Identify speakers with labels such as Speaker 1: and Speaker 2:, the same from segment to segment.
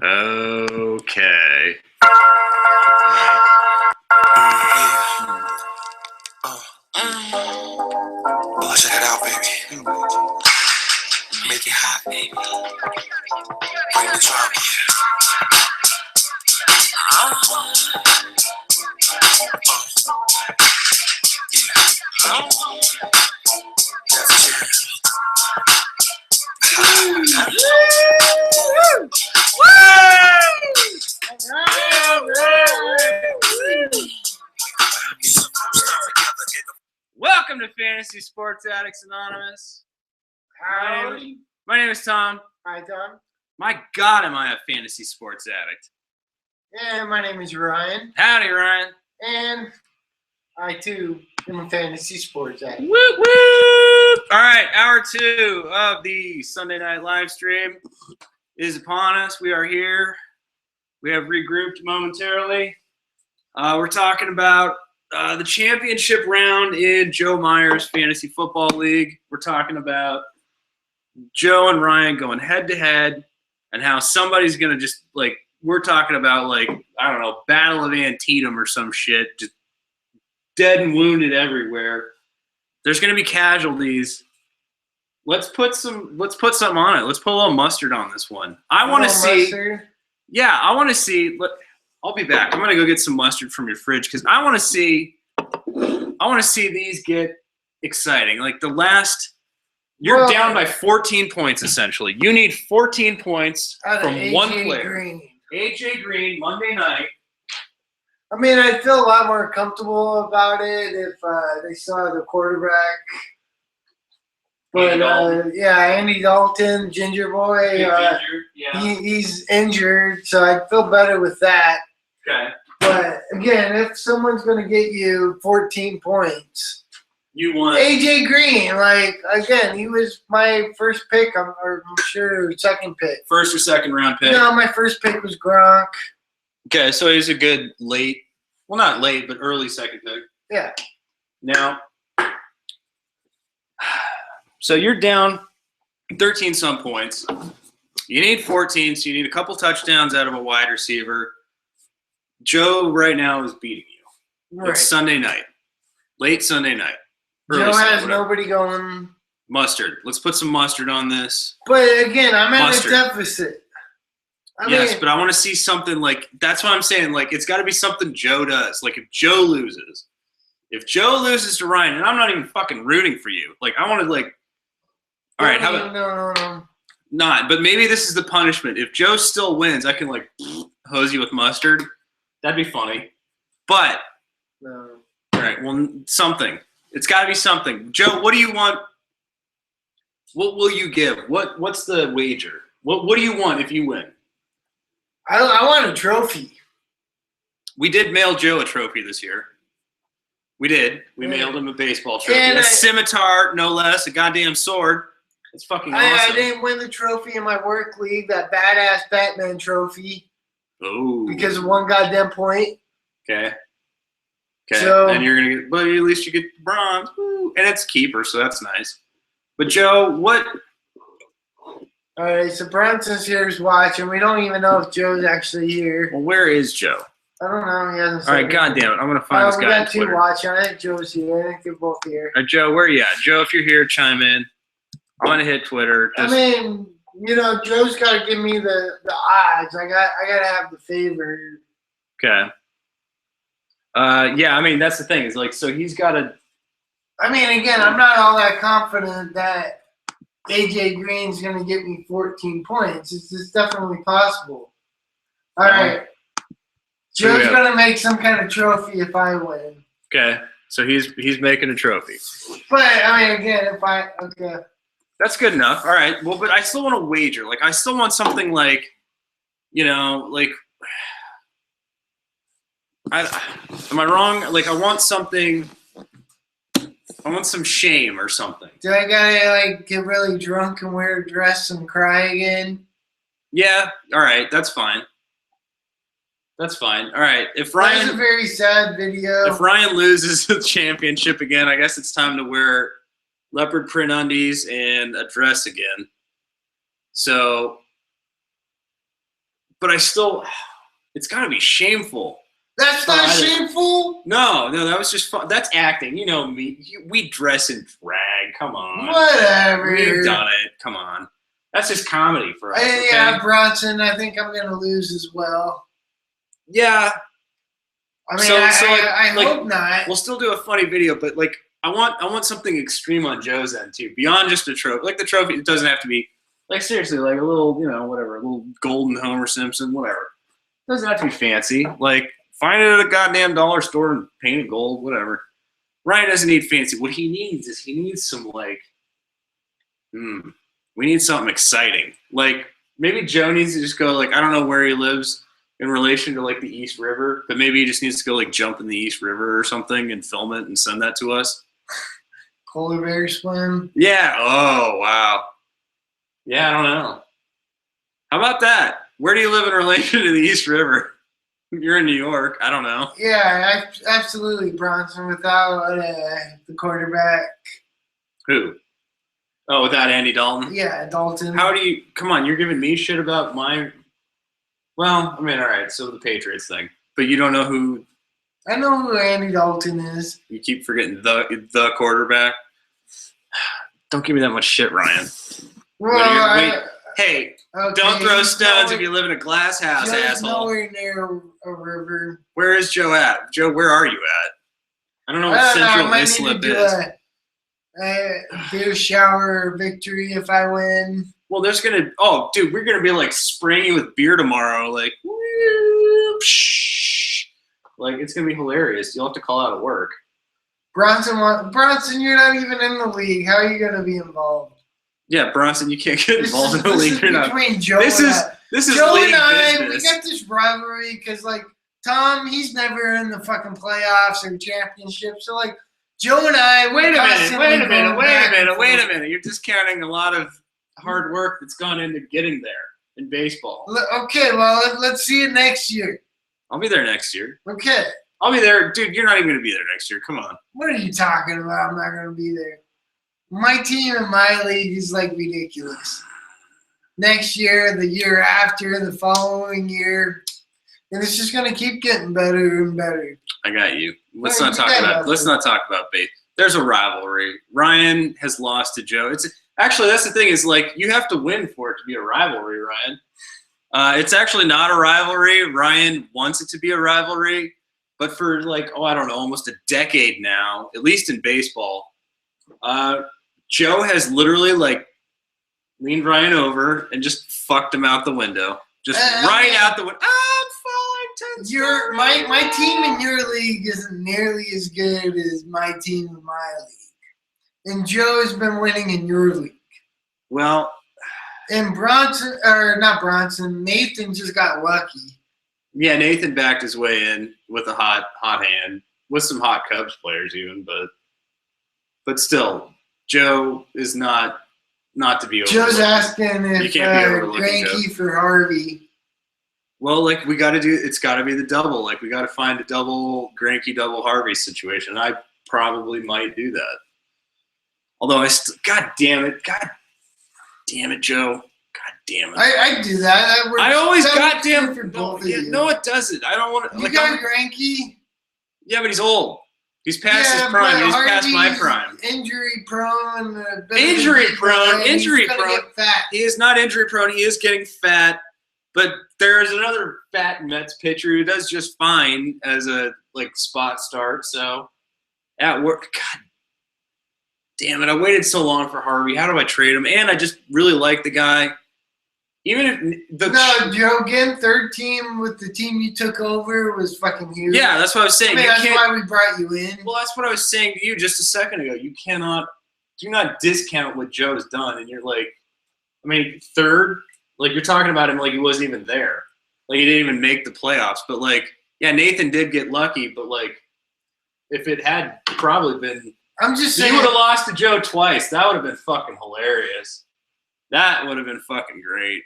Speaker 1: Okay.
Speaker 2: Oh, check it out, baby. Make it hot, baby. Bring the drama.
Speaker 1: Welcome to Fantasy Sports Addicts Anonymous. My name is Tom.
Speaker 3: Hi, Tom.
Speaker 1: My God, am I a fantasy sports addict?
Speaker 3: And my name is Ryan.
Speaker 1: Howdy, Ryan.
Speaker 3: And I, too, am a fantasy sports addict.
Speaker 1: Whoop, whoop. All right, hour 2 of the Sunday night live stream is upon us. We are here. We have regrouped momentarily. We're talking about the championship round in Joe Meyer's Fantasy Football League. We're talking about Joe and Ryan going head-to-head and how somebody's going to just, like, we're talking about, like, I don't know, Battle of Antietam or some shit, just dead and wounded everywhere. There's going to be casualties. Let's put something on it. Let's put a little mustard on this one. I want to see. Mustard? Yeah, I want to see. I'll be back. I'm going to go get some mustard from your fridge because I want to see these get exciting. Like the last, you're down by 14 points essentially. You need 14 points from one player. AJ Green, Monday night.
Speaker 3: I mean, I'd feel a lot more comfortable about it if they saw the quarterback. But yeah, Andy Dalton, Ginger Boy, he's injured, so I'd feel better with that.
Speaker 1: Okay.
Speaker 3: But again, if someone's going to get you 14 points,
Speaker 1: you want
Speaker 3: AJ Green. Like again, he was my first pick. I'm sure second pick.
Speaker 1: First or second round pick.
Speaker 3: No, my first pick was Gronk.
Speaker 1: Okay, so he's a good late, well, not late, but early second pick.
Speaker 3: Yeah.
Speaker 1: Now, so you're down 13 some points. You need 14, so you need a couple touchdowns out of a wide receiver. Joe right now is beating you. Right. It's Sunday night. Late Sunday night.
Speaker 3: Joe has nobody going.
Speaker 1: Mustard. Let's put some mustard on this.
Speaker 3: But again, I'm at a deficit.
Speaker 1: Yes, but I want to see something like – that's what I'm saying. Like, it's got to be something Joe does. Like, if Joe loses to Ryan, and I'm not even fucking rooting for you. Like, I want to, like – all right, how about –
Speaker 3: No.
Speaker 1: Not, but maybe this is the punishment. If Joe still wins, I can, like, hose you with mustard. That'd be funny. But –
Speaker 3: No.
Speaker 1: All right, well, something. It's got to be something. Joe, what do you want? What will you give? What's the wager? What do you want if you win?
Speaker 3: I want a trophy.
Speaker 1: We did mail Joe a trophy this year. We did. We mailed him a baseball trophy. A scimitar, no less, a goddamn sword. It's fucking awesome.
Speaker 3: I didn't win the trophy in my work league, that badass Batman trophy.
Speaker 1: Oh.
Speaker 3: Because of one goddamn point.
Speaker 1: Okay. So, and you're gonna get, but at least you get bronze. Woo. And it's keeper, so that's nice. But Joe, what?
Speaker 3: All right, so Bronson's here is watching. We don't even know if Joe's actually here.
Speaker 1: Well, where is Joe?
Speaker 3: I don't know. He hasn't.
Speaker 1: All right, goddamn it! I'm gonna find this guy.
Speaker 3: We got two watching. I think Joe's here. I think they're both here.
Speaker 1: All right, Joe, where are you at? Joe, if you're here, chime in. I'm gonna hit Twitter.
Speaker 3: I mean, Joe's got to give me the odds. I got to have the favor.
Speaker 1: Okay. Yeah, I mean, that's the thing. Is like, so he's got to.
Speaker 3: I mean, again, I'm not all that confident that AJ Green's going to get me 14 points. It's definitely possible. All right. Joe's going to make some kind of trophy if I win.
Speaker 1: Okay. So he's making a trophy.
Speaker 3: But, I mean, again, okay.
Speaker 1: That's good enough. All right. Well, but I still want to wager. Like, I still want something like, like. Am I wrong? Like, I want something. I want some shame or something.
Speaker 3: Do I gotta get really drunk and wear a dress and cry again?
Speaker 1: Yeah. All right. That's fine. That's fine. All right. If Ryan,
Speaker 3: that's a very sad video.
Speaker 1: If Ryan loses the championship again, I guess it's time to wear leopard print undies and a dress again. So but I still, it's got to be shameful.
Speaker 3: That's not shameful.
Speaker 1: No, that was just fun. That's acting. You know me. We dress in drag. Come on.
Speaker 3: Whatever.
Speaker 1: We've done it. Come on. That's just comedy for us. Okay?
Speaker 3: Yeah, Bronson, I think I'm going to lose as well.
Speaker 1: Yeah.
Speaker 3: I mean, I hope not.
Speaker 1: We'll still do a funny video, but like, I want something extreme on Joe's end too, beyond just a trophy. Like the trophy, it doesn't have to be like seriously, like a little, whatever, a little golden Homer Simpson, whatever. It doesn't have to be fancy. Like find it at a goddamn dollar store and paint it gold, whatever. Ryan doesn't need fancy. What he needs is some like, we need something exciting. Like maybe Joe needs to just go like, I don't know where he lives in relation to like the East River, but maybe he just needs to go like jump in the East River or something and film it and send that to us.
Speaker 3: Polar bear swim.
Speaker 1: Yeah. Oh, wow. Yeah, I don't know. How about that? Where do you live in relation to the East River? You're in New York. I don't know.
Speaker 3: Yeah, absolutely, Bronson, without the quarterback.
Speaker 1: Who? Oh, without Andy Dalton?
Speaker 3: Yeah, Dalton.
Speaker 1: How do you – come on, you're giving me shit about my – well, I mean, all right, so the Patriots thing. But you don't know who –
Speaker 3: I know who Andy Dalton is.
Speaker 1: You keep forgetting the quarterback. Don't give me that much shit, Ryan.
Speaker 3: Well,
Speaker 1: hey,
Speaker 3: okay,
Speaker 1: don't throw stones if you live in a glass house,
Speaker 3: Joe's
Speaker 1: asshole.
Speaker 3: nowhere near a river.
Speaker 1: Where is Joe at? Joe, where are you at? I don't know what Central Islip is.
Speaker 3: A beer shower victory if I win.
Speaker 1: Well, there's going to – oh, dude, we're going to be, like, spraying you with beer tomorrow. Like, whoosh. Like, it's going to be hilarious. You'll have to call out of work.
Speaker 3: Bronson, you're not even in the league. How are you going to be involved?
Speaker 1: Yeah, Bronson, you can't get involved in the league.
Speaker 3: This is between Joe
Speaker 1: this
Speaker 3: and
Speaker 1: is
Speaker 3: Joe
Speaker 1: league
Speaker 3: and I,
Speaker 1: business.
Speaker 3: we got this rivalry because, like, Tom, he's never in the fucking playoffs or championships. So, like, Joe and I,
Speaker 1: Wait a minute. You're discounting a lot of hard work that's gone into getting there in baseball.
Speaker 3: Okay, well, let's see it next year.
Speaker 1: I'll be there next year.
Speaker 3: Okay.
Speaker 1: I'll be there. Dude, you're not even going to be there next year. Come on.
Speaker 3: What are you talking about? I'm not going to be there. My team in my league is, like, ridiculous. Next year, the year after, the following year. And it's just going to keep getting better and better.
Speaker 1: I got you. Let's not talk about base. There's a rivalry. Ryan has lost to Joe. Actually, that's the thing is, like, you have to win for it to be a rivalry, Ryan. It's actually not a rivalry. Ryan wants it to be a rivalry. But for, like, I don't know, almost a decade now, at least in baseball, Joe has literally, like, leaned Ryan over and just fucked him out the window. Just right out the window. I'm falling 10
Speaker 3: my team in your league isn't nearly as good as my team in my league. And Joe has been winning in your league.
Speaker 1: Well,
Speaker 3: and Nathan just got lucky.
Speaker 1: Yeah, Nathan backed his way in with a hot hand, with some hot Cubs players even, but still, Joe is not to be overlooked.
Speaker 3: Joe's asking if Greinke for Harvey.
Speaker 1: Well, like it's got to be the double. Like we got to find a double Greinke, double Harvey situation. I probably might do that. Although God damn it, Joe. God damn it.
Speaker 3: I do that.
Speaker 1: I always goddamn
Speaker 3: for both of you.
Speaker 1: No, it doesn't. I don't want to.
Speaker 3: You got Greinke.
Speaker 1: Yeah, but he's old. He's past his prime. He's past my prime.
Speaker 3: Injury prone.
Speaker 1: Injury prone. He is not injury prone. He is getting fat. But there is another fat Mets pitcher who does just fine as a spot start. So at work, God damn it! I waited so long for Harvey. How do I trade him? And I just really like the guy. Even if
Speaker 3: Joe Ginn, third team with the team you took over was fucking huge.
Speaker 1: Yeah, that's what I was saying.
Speaker 3: I mean, that's why we brought you in.
Speaker 1: Well, that's what I was saying to you just a second ago. You do not discount what Joe's done. And you're like, I mean, third, like you're talking about him like he wasn't even there. Like he didn't even make the playoffs. But yeah, Nathan did get lucky. But if it had probably been,
Speaker 3: I'm just saying,
Speaker 1: you would have lost to Joe twice. That would have been fucking hilarious. That would have been fucking great.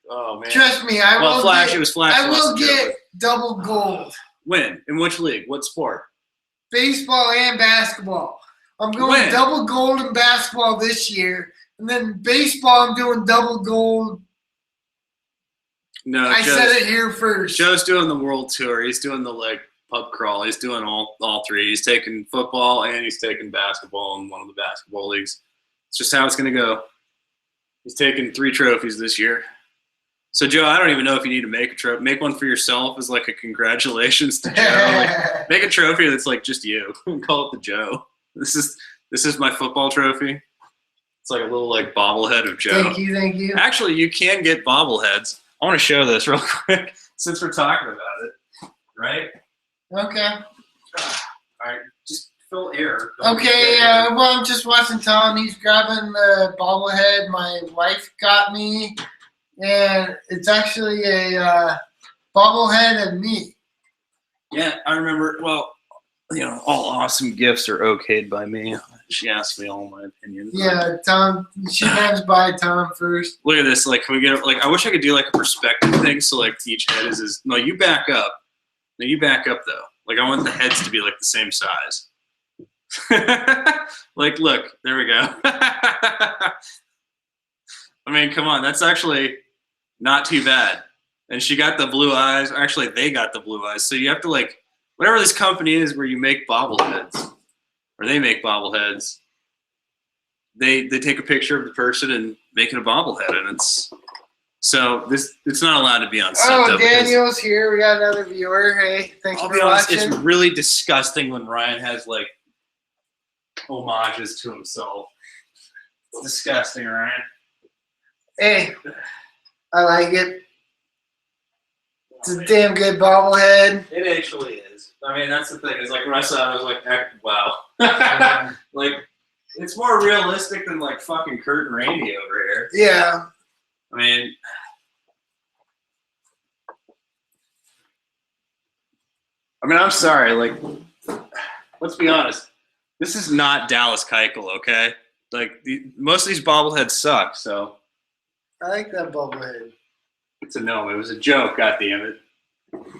Speaker 1: Oh man.
Speaker 3: Trust me, I will get double gold.
Speaker 1: When? In which league? What sport?
Speaker 3: Baseball and basketball. I'm going double gold in basketball this year, and then baseball I'm doing double gold.
Speaker 1: No,
Speaker 3: I said it here first.
Speaker 1: Joe's doing the world tour. He's doing the pub crawl. He's doing all three. He's taking football and he's taking basketball in one of the basketball leagues. It's just how it's going to go. He's taking 3 trophies this year. So, Joe, I don't even know if you need to make a trophy. Make one for yourself as like a congratulations to Joe. Make a trophy that's like just you. Call it the Joe. This is my football trophy. It's like a little like bobblehead of Joe.
Speaker 3: Thank you.
Speaker 1: Actually, you can get bobbleheads. I want to show this real quick since we're talking about it. Right?
Speaker 3: Okay.
Speaker 1: All right. Just fill air.
Speaker 3: Okay, well, I'm just watching Tom. He's grabbing the bobblehead my wife got me, and it's actually a bobblehead of me.
Speaker 1: Yeah, I remember. Well, all awesome gifts are okayed by me. She asked me all my opinions.
Speaker 3: Yeah, Tom. She runs by Tom first.
Speaker 1: Look at this. Like, can we get I wish I could do like a perspective thing. So like each head is no. You back up. No, you back up though. Like I want the heads to be like the same size. Like, look, there we go. I mean, come on, that's actually not too bad. And she got the blue eyes. Actually, they got the blue eyes. So you have to like, whatever this company is where you make bobbleheads, or they make bobbleheads, they take a picture of the person and make it a bobblehead, and it's not allowed to be on set.
Speaker 3: Oh, Daniel's here. We got another viewer. Hey, thanks for watching.
Speaker 1: It's really disgusting when Ryan has like homages to himself. It's disgusting, Ryan.
Speaker 3: Hey, I like it. It's a damn good bobblehead.
Speaker 1: It actually is. I mean, that's the thing. Is like when I saw it, I was like, wow. Like, it's more realistic than like fucking Kurt and Randy over here.
Speaker 3: Yeah.
Speaker 1: I mean, I'm sorry. Like, let's be honest. This is not Dallas Keuchel, okay? Like, most of these bobbleheads suck. So,
Speaker 3: I like that bobblehead.
Speaker 1: it's a no. It was a joke. God damn it!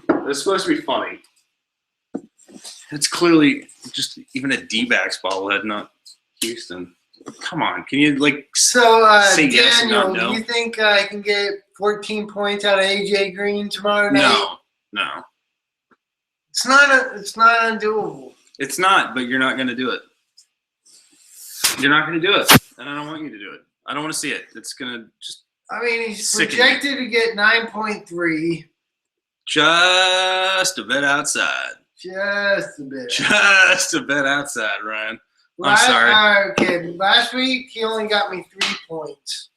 Speaker 1: It was supposed to be funny. It's clearly just even a D-backs bobblehead, not Houston. Come on, can you like say
Speaker 3: Daniel,
Speaker 1: yes and not no?
Speaker 3: do you think I can get 14 points out of AJ Green tomorrow night?
Speaker 1: No.
Speaker 3: It's not undoable.
Speaker 1: It's not, but you're not going to do it. You're not going to do it, and I don't want you to do it. I don't want to see it. It's going to just.
Speaker 3: I mean, he's
Speaker 1: Sickening.
Speaker 3: projected to get 9.3.
Speaker 1: Just a bit outside.
Speaker 3: Just a bit.
Speaker 1: Just a bit outside, Ryan. I'm sorry.
Speaker 3: Okay, last week he only got me 3 points.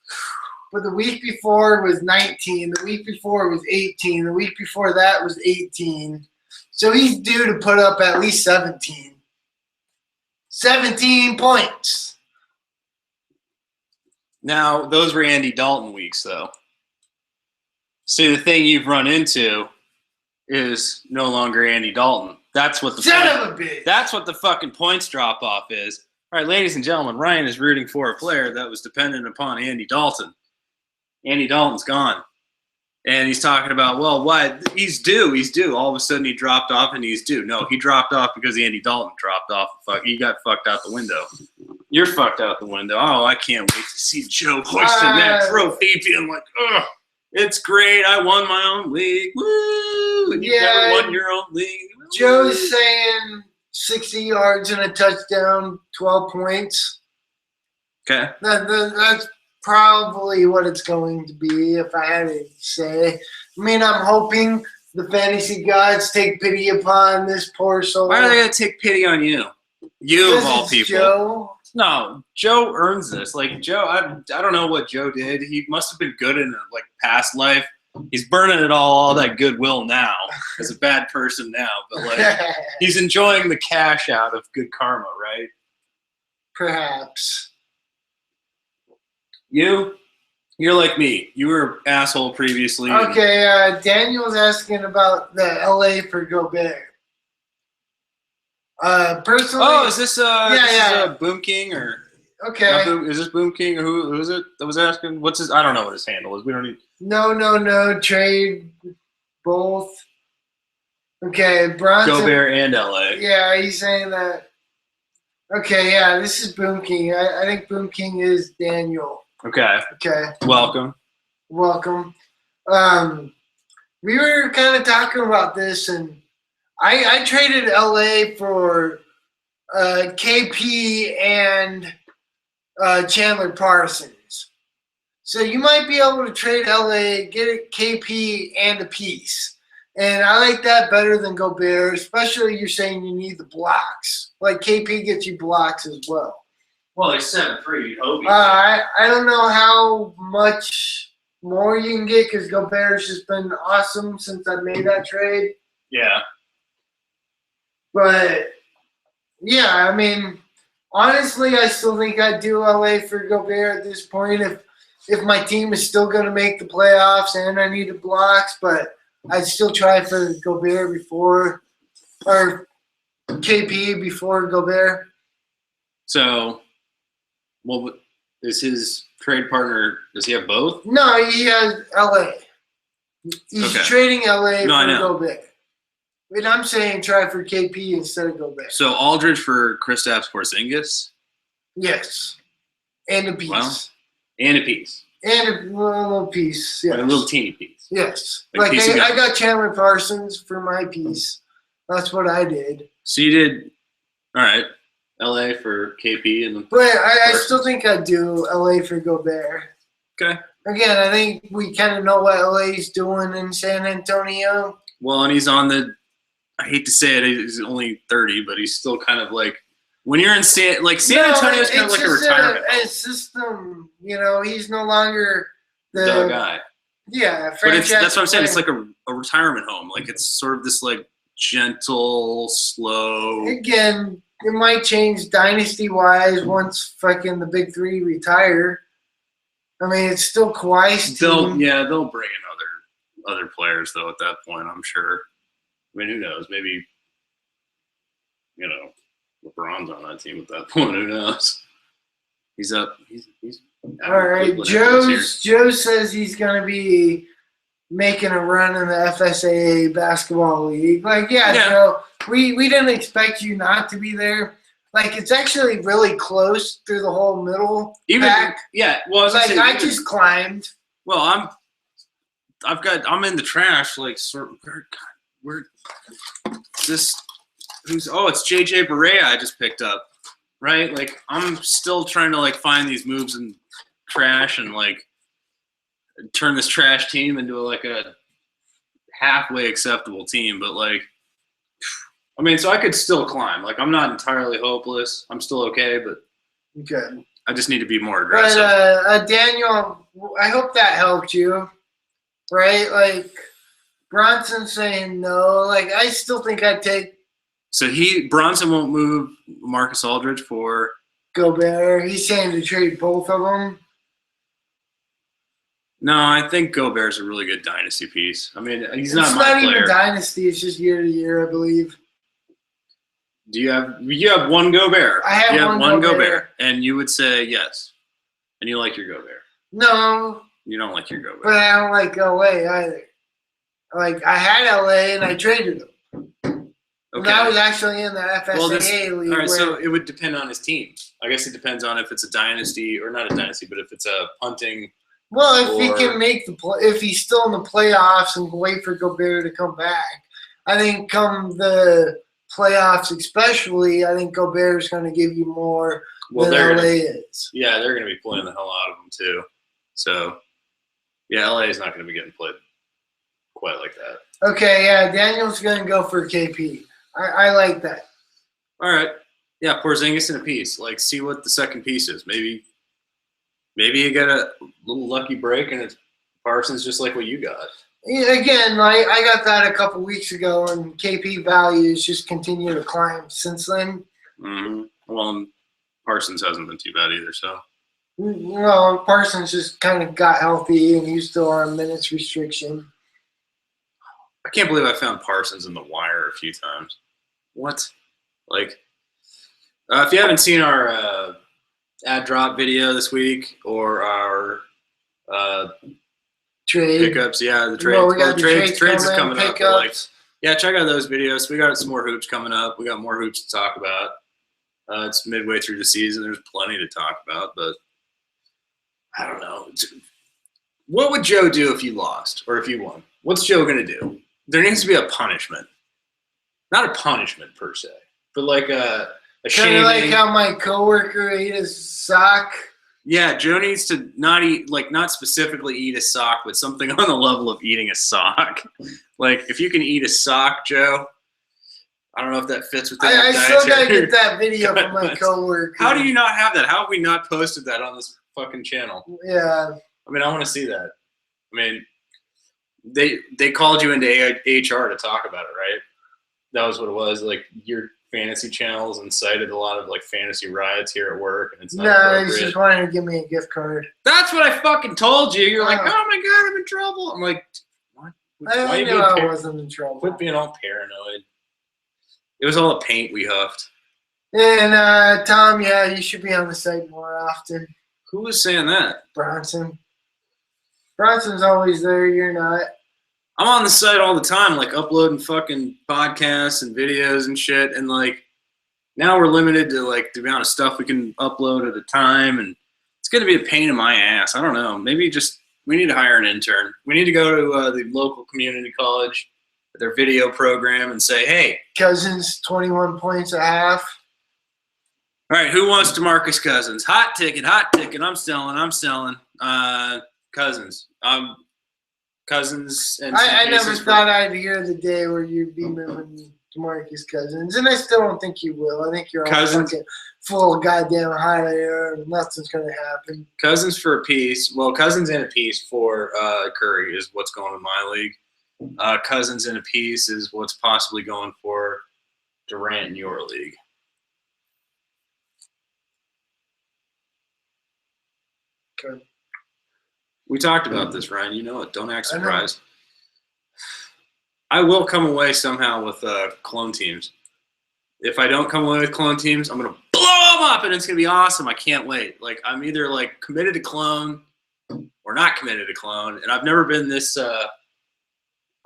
Speaker 3: But the week before was 19. The week before was 18. The week before that was 18. So he's due to put up at least 17. 17 points.
Speaker 1: Now, those were Andy Dalton weeks, though. See, the thing you've run into is no longer Andy Dalton. That's what the That's what the fucking points drop off is. All right, ladies and gentlemen, Ryan is rooting for a player that was dependent upon Andy Dalton. Andy Dalton's gone. And he's talking about, well, why? He's due. All of a sudden he dropped off and he's due. No, he dropped off because Andy Dalton dropped off. He got fucked out the window. You're fucked out the window. Oh, I can't wait to see Joe hoisting that trophy, being like, oh, it's great. I won my own league. Woo! And you never won your own league. Woo!
Speaker 3: Joe's saying 60 yards and a touchdown, 12 points.
Speaker 1: Okay.
Speaker 3: That's probably what it's going to be, if I had to say. I mean, I'm hoping the fantasy gods take pity upon this poor soul.
Speaker 1: Why are they going to take pity on you? You, of all people.
Speaker 3: Joe.
Speaker 1: No, Joe earns this. Like, Joe, I don't know what Joe did. He must have been good in a past life. He's burning it all that goodwill now as a bad person now. But, he's enjoying the cash out of good karma, right?
Speaker 3: Perhaps.
Speaker 1: You're like me. You were an asshole previously.
Speaker 3: Okay, Daniel's asking about the LA for Gobert. Personally.
Speaker 1: Oh, is this Boom King or?
Speaker 3: Okay.
Speaker 1: Is this Boom King or who is it that was asking? What's his? I don't know what his handle is. We don't need.
Speaker 3: No. Trade both. Okay, Bronson.
Speaker 1: Gobert and LA.
Speaker 3: Yeah, he's saying that. Okay, yeah, this is Boom King. I think Boom King is Daniel.
Speaker 1: Okay.
Speaker 3: Okay.
Speaker 1: Welcome.
Speaker 3: we were kind of talking about this, and I traded LA for KP and Chandler Parsons. So you might be able to trade LA, get a KP and a piece. And I like that better than Gobert, especially you're saying you need the blocks. Like KP gets you blocks as well.
Speaker 1: Well, they're 7-3. You'd hope.
Speaker 3: I don't know how much more you can get because Gobert's just been awesome since I made that trade.
Speaker 1: Yeah.
Speaker 3: But, yeah, I mean, honestly, I still think I'd do LA for Gobert at this point if my team is still going to make the playoffs and I needed blocks. But I'd still try for Gobert before – or KP before Gobert.
Speaker 1: So, what is his trade partner? Does he have both?
Speaker 3: No, he has LA. He's trading LA for Gobert. And I'm saying try for KP instead of Gobert.
Speaker 1: So Aldridge for Kristaps Porzingis?
Speaker 3: Yes. And a piece.
Speaker 1: Well, and a piece.
Speaker 3: And a little piece, yes.
Speaker 1: A little teeny piece.
Speaker 3: Yes. Like I got Chandler Parsons for my piece. That's what I did.
Speaker 1: So you did, all right, LA for KP.
Speaker 3: But I still think I'd do LA for Gobert.
Speaker 1: Okay.
Speaker 3: Again, I think we kind of know what LA's doing in San Antonio.
Speaker 1: Well, and he's on the, I hate to say it, he's only 30, but he's still kind of like, when you're in San Antonio's kind of like a retirement.
Speaker 3: A system, you know, he's no longer
Speaker 1: the guy.
Speaker 3: Yeah,
Speaker 1: but that's what I'm saying. It's like a retirement home. Like it's sort of this like gentle, slow.
Speaker 3: Again, it might change dynasty-wise once fucking the big three retire. I mean, it's still Kawhi's team.
Speaker 1: They'll bring in other players though at that point. I'm sure. I mean, who knows? Maybe, you know, LeBron's on that team at that point. Who knows? He's up. He's
Speaker 3: all right. Joe says he's going to be making a run in the FSAA basketball league. Like, yeah. Joe, we didn't expect you not to be there. Like, it's actually really close through the whole middle pack.
Speaker 1: Yeah. Well,
Speaker 3: I just climbed.
Speaker 1: Well, I'm in the trash. Like, where this? It's JJ Barea I just picked up, right? Like, I'm still trying to like find these moves in trash and like turn this trash team into like a halfway acceptable team. But like, I mean, so I could still climb. Like, I'm not entirely hopeless. I'm still okay, but I just need to be more aggressive.
Speaker 3: But Daniel, I hope that helped you, right? Like, Bronson saying no. Like, I still think I'd take.
Speaker 1: So Bronson won't move Marcus Aldridge for
Speaker 3: Gobert. He's saying to trade both of them.
Speaker 1: No, I think Gobert's a really good dynasty piece. I mean, he's not my player.
Speaker 3: It's not even dynasty. It's just year to year, I believe.
Speaker 1: Do you have one Gobert?
Speaker 3: I have one Gobert.
Speaker 1: And you would say yes. And you like your Gobert.
Speaker 3: No.
Speaker 1: You don't like your Gobert.
Speaker 3: But I don't like LA either. Like, I had LA and I traded him. Okay. And I was actually in the FSAA league.
Speaker 1: All right, so it would depend on his team. I guess it depends on if it's a dynasty or not a dynasty, but if it's a punting.
Speaker 3: Well, if he can make if he's still in the playoffs and wait for Gobert to come back, I think come the playoffs especially, I think Gobert is going to give you more than LA is.
Speaker 1: Yeah, they're going to be playing the hell out of him too. So, yeah, LA is not going to be getting played quite like that.
Speaker 3: Okay, yeah, Daniel's going to go for KP. I like that.
Speaker 1: All right. Yeah, Porzingis in a piece. Like, see what the second piece is. Maybe you get a little lucky break and it's Parsons just like what you got.
Speaker 3: Yeah, again, I got that a couple weeks ago, and KP values just continue to climb since then.
Speaker 1: Mm-hmm. Well, Parsons hasn't been too bad either, so.
Speaker 3: Well, Parsons just kind of got healthy, and he's still on minutes restriction.
Speaker 1: I can't believe I found Parsons in the wire a few times. What? Like, if you haven't seen our ad drop video this week or our
Speaker 3: trade
Speaker 1: pickups, the trades.
Speaker 3: Well, we got the
Speaker 1: trades is coming up. Like, check out those videos. We got some more hoops coming up. We got more hoops to talk about. It's midway through the season. There's plenty to talk about, but I don't know. What would Joe do if you lost or if you won? what's Joe gonna do? There needs to be a punishment. Not a punishment per se, but like a
Speaker 3: Kind of like
Speaker 1: shaming.
Speaker 3: how my coworker ate his sock.
Speaker 1: Yeah, Joe needs to not eat, like not specifically eat a sock, but something on the level of eating a sock. Like if you can eat a sock, Joe, I don't know if that fits within
Speaker 3: I
Speaker 1: your
Speaker 3: still gotta
Speaker 1: dietary
Speaker 3: get that video from my
Speaker 1: guidelines.
Speaker 3: coworker.
Speaker 1: How do you not have that? How have we not posted that on this fucking channel?
Speaker 3: Yeah.
Speaker 1: I mean, I want to see that. I mean, they called you into HR to talk about it, right? That was what it was. Like your fantasy channels incited a lot of like fantasy riots here at work, and it's not
Speaker 3: No,
Speaker 1: appropriate.
Speaker 3: he's just wanting to give me a gift card.
Speaker 1: That's what I fucking told you. You're like,
Speaker 3: Oh.
Speaker 1: oh my god, I'm in trouble. I'm like, what?
Speaker 3: I
Speaker 1: you
Speaker 3: knew
Speaker 1: being
Speaker 3: I wasn't in trouble.
Speaker 1: Quit being all paranoid. It was all the paint we huffed.
Speaker 3: And Tom, yeah, you should be on the site more often.
Speaker 1: Who was saying that?
Speaker 3: Bronson. Bronson's always there. You're not.
Speaker 1: I'm on the site all the time, like uploading fucking podcasts and videos and shit. And like now we're limited to like the amount of stuff we can upload at a time, and it's gonna be a pain in my ass. I don't know. Maybe just we need to hire an intern. We need to go to the local community college, their video program, and say, hey,
Speaker 3: Cousins, 21 points a half.
Speaker 1: all right, who wants DeMarcus Cousins? Hot ticket. I'm selling. Cousins. Cousins and
Speaker 3: I
Speaker 1: some
Speaker 3: never
Speaker 1: pieces for-
Speaker 3: thought I'd hear the day where you'd be moving DeMarcus Cousins, and I still don't think you will. I think you're all
Speaker 1: Cousins?
Speaker 3: fucking full of goddamn hot air, and nothing's going to happen.
Speaker 1: Cousins for a piece. Well, Cousins in a piece for Curry is what's going in my league. Cousins in a piece is what's possibly going for Durant in your league.
Speaker 3: Okay.
Speaker 1: We talked about this, Ryan. You know it. Don't act
Speaker 3: I know.
Speaker 1: surprised. I will come away somehow with clone teams. If I don't come away with clone teams, I'm going to blow them up, and it's going to be awesome. I can't wait. Like, I'm either, like, committed to clone or not committed to clone, and I've never been this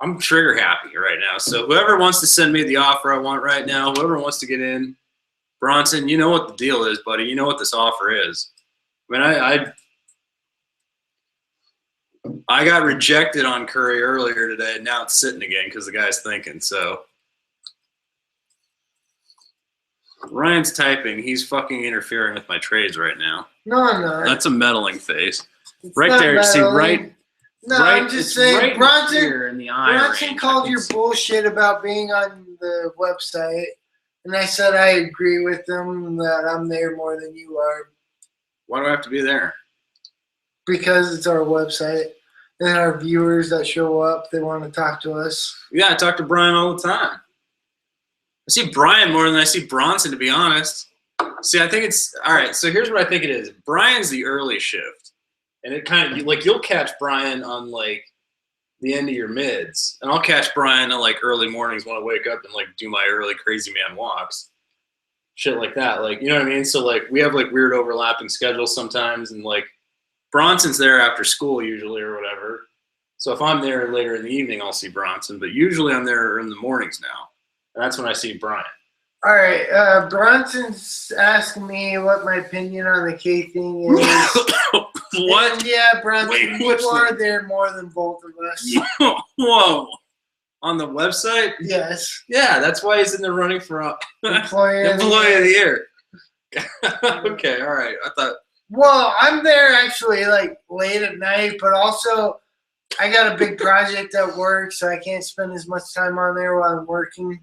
Speaker 1: I'm trigger happy right now. So whoever wants to send me the offer I want right now, whoever wants to get in, Bronson, you know what the deal is, buddy. You know what this offer is. I mean, I got rejected on Curry earlier today, and now it's sitting again because the guy's thinking. So Ryan's typing. He's fucking interfering with my trades right now.
Speaker 3: No, I'm not.
Speaker 1: That's a meddling face.
Speaker 3: It's
Speaker 1: Right
Speaker 3: not
Speaker 1: there. See,
Speaker 3: meddling.
Speaker 1: right.
Speaker 3: No,
Speaker 1: right,
Speaker 3: I'm just
Speaker 1: it's
Speaker 3: saying,
Speaker 1: right
Speaker 3: Bronson.
Speaker 1: here in the eye
Speaker 3: Bronson
Speaker 1: range.
Speaker 3: called
Speaker 1: I can
Speaker 3: your
Speaker 1: see-
Speaker 3: bullshit about being on the website, and I said I agree with them that I'm there more than you are
Speaker 1: Why do I have to be there?
Speaker 3: because it's our website and our viewers that show up, they want to talk to us.
Speaker 1: Yeah, I talk to Brian all the time. I see Brian more than I see Bronson, to be honest. See, I think it's all right. So here's what I think it is. Brian's the early shift, and it kind of like you'll catch Brian on like the end of your mids, and I'll catch Brian on like early mornings when I wake up and like do my early crazy man walks, shit like that. Like, you know what I mean? So like we have like weird overlapping schedules sometimes, and like Bronson's there after school usually or whatever. So if I'm there later in the evening, I'll see Bronson, but usually I'm there in the mornings now, and that's when I see Brian.
Speaker 3: All right, Bronson's asking me what my opinion on the K thing is.
Speaker 1: What?
Speaker 3: And yeah, Bronson,
Speaker 1: Wait,
Speaker 3: you
Speaker 1: what's
Speaker 3: are there more than both of us.
Speaker 1: Whoa. On the website?
Speaker 3: Yes.
Speaker 1: Yeah, that's why he's in the running for
Speaker 3: Employee of the
Speaker 1: Employee of
Speaker 3: Year.
Speaker 1: the Year. Okay, all right. I thought.
Speaker 3: Well, I'm there actually like late at night, but also I got a big project at work, so I can't spend as much time on there while I'm working.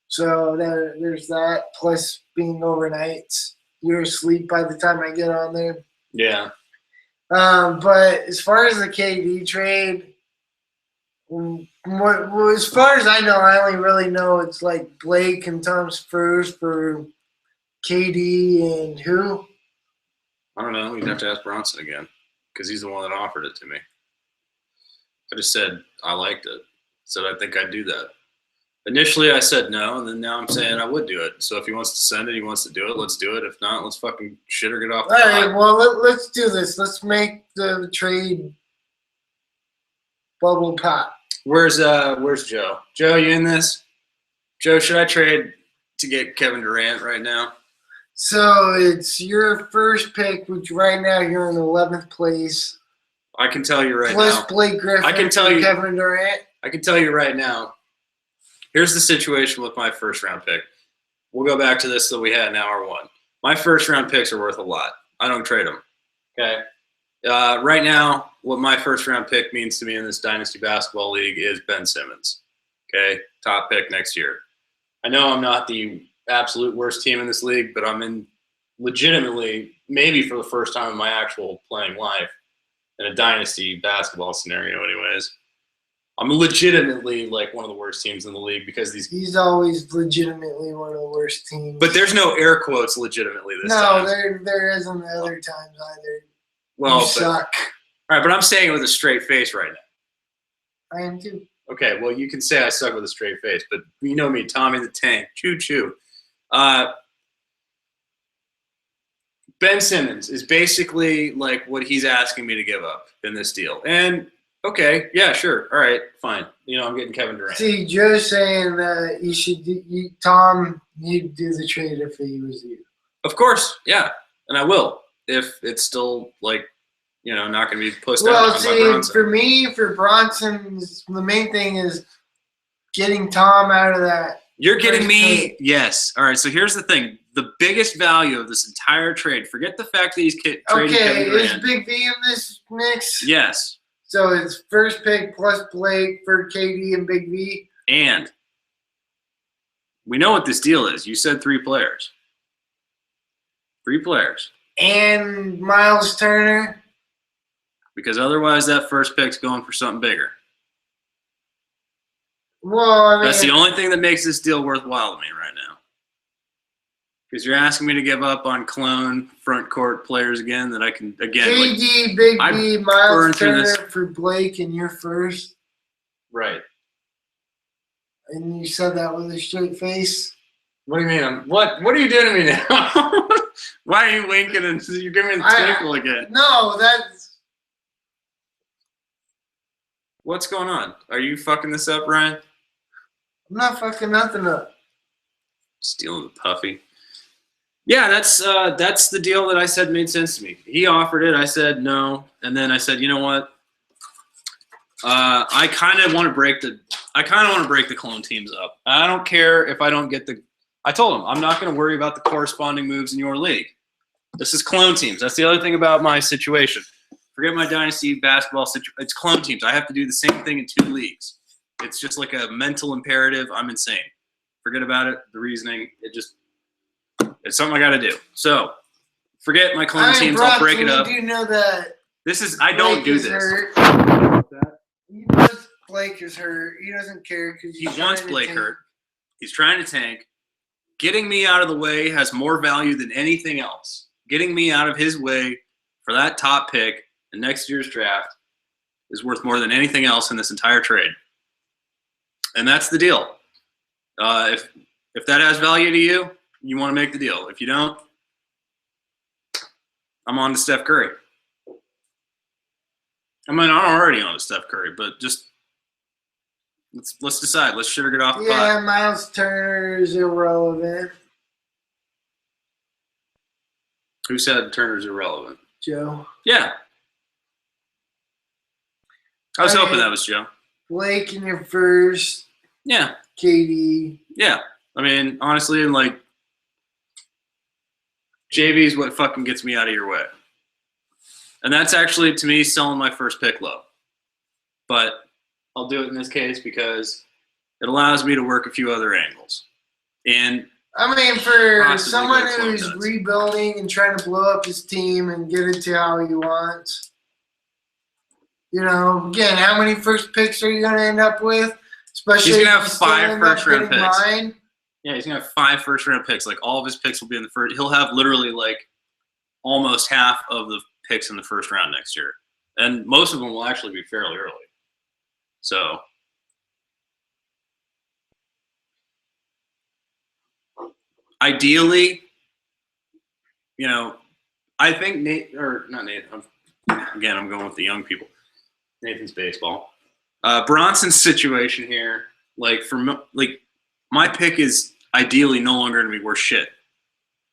Speaker 3: So there's that. Plus being overnights, you're asleep by the time I get on there.
Speaker 1: Yeah.
Speaker 3: But as far as the KD trade, as far as I know, I only really know it's like Blake and Tom Spurs for KD and who?
Speaker 1: I don't know. You'd have to ask Bronson again because he's the one that offered it to me. I just said I liked it. Said I think I'd do that. Initially, I said no, and then now I'm saying I would do it. So if he wants to send it, he wants to do it. Let's do it. If not, let's fucking shit or get off the
Speaker 3: All right,
Speaker 1: pot.
Speaker 3: well, let's do this. Let's make the trade bubble pop.
Speaker 1: Where's Joe? Joe, you in this? Joe, should I trade to get Kevin Durant right now?
Speaker 3: So it's your first pick, which right now you're in 11th place.
Speaker 1: I can tell you right
Speaker 3: Plus
Speaker 1: now.
Speaker 3: Blake Griffin.
Speaker 1: I can tell you.
Speaker 3: Kevin Durant.
Speaker 1: I can tell you right now. Here's the situation with my first round pick. We'll go back to this that we had in hour one. My first round picks are worth a lot. I don't trade them. Okay. Right now, what my first round pick means to me in this dynasty basketball league is Ben Simmons. Okay, top pick next year. I know I'm not the absolute worst team in this league, but I'm in legitimately, maybe for the first time in my actual playing life, in a dynasty basketball scenario anyways, I'm legitimately like one of the worst teams in the league because these.
Speaker 3: He's always legitimately one of the worst teams.
Speaker 1: But there's no air quotes legitimately this time.
Speaker 3: No, there isn't the other times either.
Speaker 1: Well,
Speaker 3: you suck.
Speaker 1: All right, but I'm saying it with a straight face right now.
Speaker 3: I am too.
Speaker 1: Okay, well, you can say I suck with a straight face, but you know me, Tommy the Tank. Choo-choo. Ben Simmons is basically like what he's asking me to give up in this deal. And, okay, yeah, sure. All right, fine. You know, I'm getting Kevin Durant.
Speaker 3: See, Joe's saying that Tom, you'd do the trade if he was you.
Speaker 1: Of course, yeah, and I will if it's still, like, you know, not going to be pushed out
Speaker 3: Well,
Speaker 1: by
Speaker 3: see,
Speaker 1: Bronson.
Speaker 3: for me, for Bronson, the main thing is getting Tom out of that.
Speaker 1: You're getting me.
Speaker 3: Trade.
Speaker 1: Yes. All right. So here's the thing: the biggest value of this entire trade. Forget the fact that he's trading
Speaker 3: Okay,
Speaker 1: Kevin
Speaker 3: is
Speaker 1: Durant.
Speaker 3: Big V in this mix?
Speaker 1: Yes.
Speaker 3: So it's first pick plus Blake for KD and Big V.
Speaker 1: And we know what this deal is. You said 3 players. 3 players.
Speaker 3: And Miles Turner.
Speaker 1: Because otherwise, that first pick's going for something bigger.
Speaker 3: Well, I mean,
Speaker 1: That's the only thing that makes this deal worthwhile to me right now. Because you're asking me to give up on clone front court players again that I can, again.
Speaker 3: KD,
Speaker 1: like,
Speaker 3: Big
Speaker 1: I
Speaker 3: V,
Speaker 1: burned
Speaker 3: Miles
Speaker 1: through
Speaker 3: Turner
Speaker 1: this.
Speaker 3: for Blake and your first.
Speaker 1: Right.
Speaker 3: And you said that with a straight face.
Speaker 1: What do you mean? What are you doing to me now? Why are you winking and you're giving me the twinkle again?
Speaker 3: No, that's.
Speaker 1: What's going on? Are you fucking this up, Ryan?
Speaker 3: I'm not fucking nothing up.
Speaker 1: Stealing the puffy. Yeah, that's the deal that I said made sense to me. He offered it. I said no, and then I said, you know what? I kind of want to break the clone teams up. I don't care if I don't get the. I told him I'm not going to worry about the corresponding moves in your league. This is clone teams. That's the other thing about my situation. Forget my dynasty basketball situation. It's clone teams. I have to do the same thing in 2 leagues. It's just like a mental imperative. I'm insane. Forget about it. The reasoning. It's something I got to do. So forget my clone teams. I'll break it up.
Speaker 3: You do know that.
Speaker 1: I don't do this.
Speaker 3: He knows Blake is hurt. He doesn't care because
Speaker 1: He wants Blake hurt. He's trying to tank. Getting me out of the way has more value than anything else. Getting me out of his way for that top pick in next year's draft is worth more than anything else in this entire trade. And that's the deal. If that has value to you, you want to make the deal. If you don't, I'm on to Steph Curry. I mean, I'm already on to Steph Curry, but just let's decide. Let's shit or get off the pot.
Speaker 3: Yeah, Miles Turner is irrelevant.
Speaker 1: Who said Turner's irrelevant?
Speaker 3: Joe.
Speaker 1: Yeah. I was hoping that was Joe.
Speaker 3: Blake in your first.
Speaker 1: Yeah.
Speaker 3: KD.
Speaker 1: Yeah. I mean, honestly, and like, JV's what fucking gets me out of your way. And that's actually, to me, selling my first pick low. But I'll do it in this case because it allows me to work a few other angles. And
Speaker 3: I mean, for
Speaker 1: possibly
Speaker 3: someone
Speaker 1: go clone
Speaker 3: who's
Speaker 1: nuts.
Speaker 3: rebuilding and trying to blow up his team and get it to how he wants, you know, again, how many first picks are you going to end up with? Especially
Speaker 1: He's gonna have
Speaker 3: if you still
Speaker 1: 5
Speaker 3: end up
Speaker 1: first-round
Speaker 3: getting
Speaker 1: picks.
Speaker 3: mine.
Speaker 1: Yeah, he's going to have 5 first-round picks. Like, all of his picks will be in the first. He'll have literally, like, almost half of the picks in the first round next year. And most of them will actually be fairly early. So, ideally, you know, I think I'm going with the young people. Nathan's baseball. Bronson's situation here, like, my pick is ideally no longer going to be worth shit.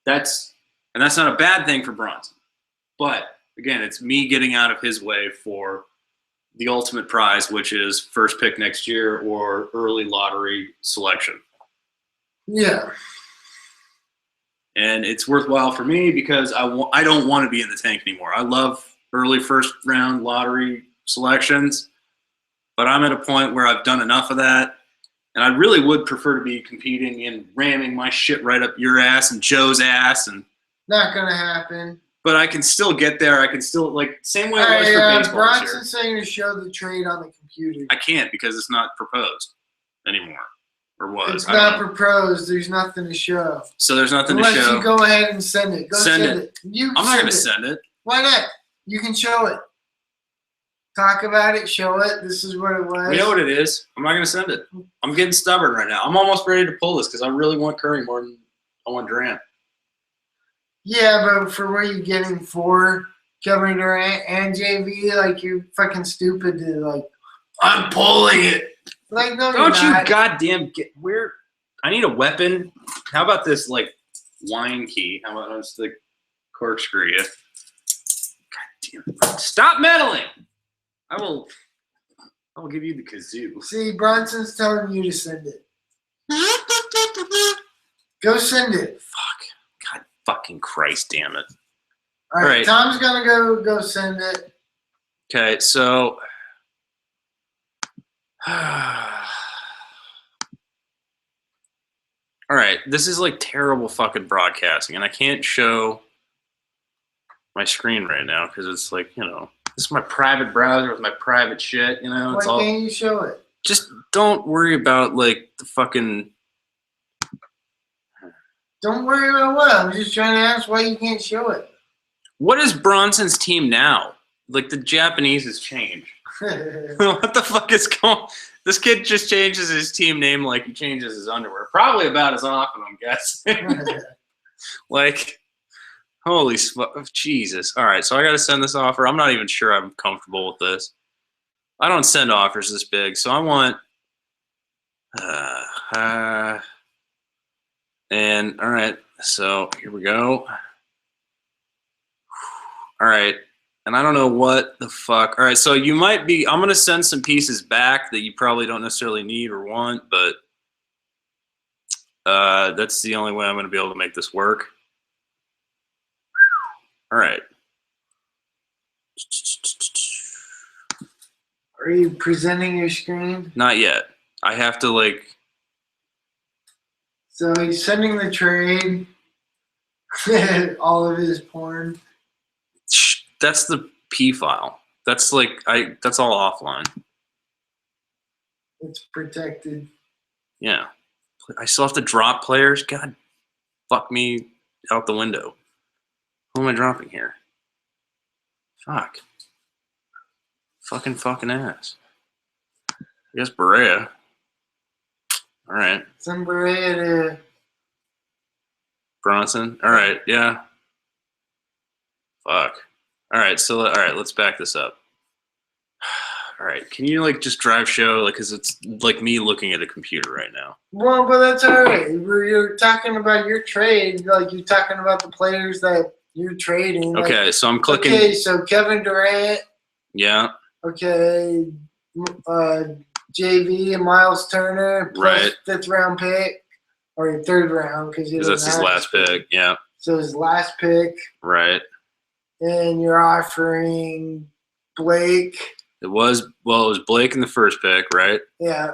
Speaker 1: That's not a bad thing for Bronson. But again, it's me getting out of his way for the ultimate prize, which is first pick next year or early lottery selection.
Speaker 3: Yeah.
Speaker 1: And it's worthwhile for me because I don't want to be in the tank anymore. I love early first round lottery selections, but I'm at a point where I've done enough of that. And I really would prefer to be competing and ramming my shit right up your ass and Joe's ass. And
Speaker 3: Not going to happen.
Speaker 1: but I can still get there. I can still, like, same way it was for baseball this year.
Speaker 3: Bronson's saying to show the trade on the computer.
Speaker 1: I can't because it's not proposed anymore. Or was.
Speaker 3: It's not proposed. There's nothing to show.
Speaker 1: So there's nothing to show.
Speaker 3: Unless you go ahead and send it. Go send it.
Speaker 1: I'm not going to send it.
Speaker 3: Why not? You can show it. Talk about it. Show it. This is what it was.
Speaker 1: You know what it is? I'm not going to send it. I'm getting stubborn right now. I'm almost ready to pull this because I really want Curry more than I want Durant.
Speaker 3: Yeah, but for what you're getting for Kevin Durant and JV, like, you're fucking stupid to, like, I'm pulling it. Like, no,
Speaker 1: don't you
Speaker 3: not.
Speaker 1: goddamn get where? I need a weapon. How about this, like, wine key? How about this, like, corkscrew you? God damn it. Stop meddling! I will give you the kazoo.
Speaker 3: See, Bronson's telling you to send it. Go send it.
Speaker 1: Fuck. God fucking Christ damn it.
Speaker 3: All right. Tom's going to go send it.
Speaker 1: Okay, so... All right, this is like terrible fucking broadcasting, and I can't show my screen right now because it's like, you know, this is my private browser with my private shit, you know.
Speaker 3: Why can't you show it?
Speaker 1: Just don't worry about, like, the fucking...
Speaker 3: Don't worry about what? I'm just trying to ask why you can't show it.
Speaker 1: What is Bronson's team now? Like, the Japanese has changed. What the fuck is going? This kid just changes his team name like he changes his underwear. Probably about as often, I'm guessing. Like, holy Jesus! All right, so I got to send this offer. I'm not even sure I'm comfortable with this. I don't send offers this big, so I want. And all right, so here we go. All right. And I don't know what the fuck. All right, so you might be... I'm going to send some pieces back that you probably don't necessarily need or want, but that's the only way I'm going to be able to make this work. All right.
Speaker 3: Are you presenting your screen?
Speaker 1: Not yet. I have to, like...
Speaker 3: So he's sending the trade. All of his porn.
Speaker 1: That's the P file. That's like that's all offline.
Speaker 3: It's protected.
Speaker 1: Yeah. I still have to drop players. God, fuck me out the window. Who am I dropping here? Fuck. Fucking ass. I guess Berea. All right.
Speaker 3: Send Berea to
Speaker 1: Bronson. All right. Yeah. Fuck. All right, so let's back this up. All right, can you like just drive show, like, cause it's like me looking at a computer right now.
Speaker 3: Well, but that's all right. You're talking about your trade, like you're talking about the players that you're trading.
Speaker 1: Okay, like, so I'm clicking.
Speaker 3: Okay, so Kevin Durant.
Speaker 1: Yeah.
Speaker 3: Okay, JV and Miles Turner plus 5th round pick or 3rd round because
Speaker 1: that's his last pick. Yeah.
Speaker 3: So his last pick.
Speaker 1: Right.
Speaker 3: And you're offering Blake.
Speaker 1: It was Blake in the first pick, right?
Speaker 3: Yeah.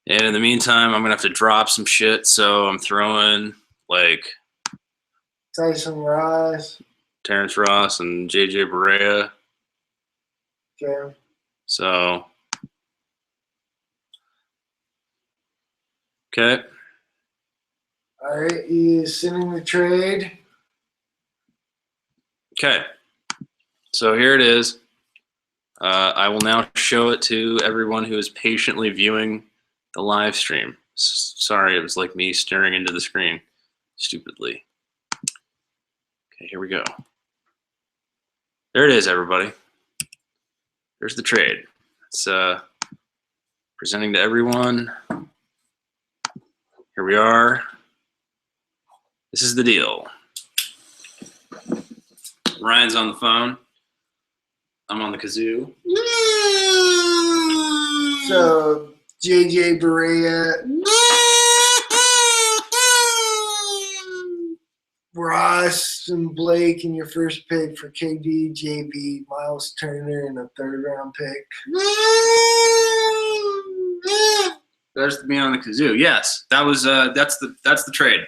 Speaker 1: And in the meantime, I'm gonna have to drop some shit, so I'm throwing like
Speaker 3: Tyson Ross,
Speaker 1: Terrence Ross, and JJ Barea.
Speaker 3: Okay.
Speaker 1: So. Okay.
Speaker 3: All right, he's sending the trade.
Speaker 1: Okay, so here it is. I will now show it to everyone who is patiently viewing the live stream. Sorry, it was like me staring into the screen stupidly. Okay, here we go. There it is, everybody. There's the trade. It's presenting to everyone. Here we are. This is the deal. Ryan's on the phone. I'm on the kazoo.
Speaker 3: So JJ Barea, Ross and Blake in your first pick for KD, JB, Miles Turner, and a 3rd-round pick.
Speaker 1: There's me on the kazoo. Yes, that's the trade.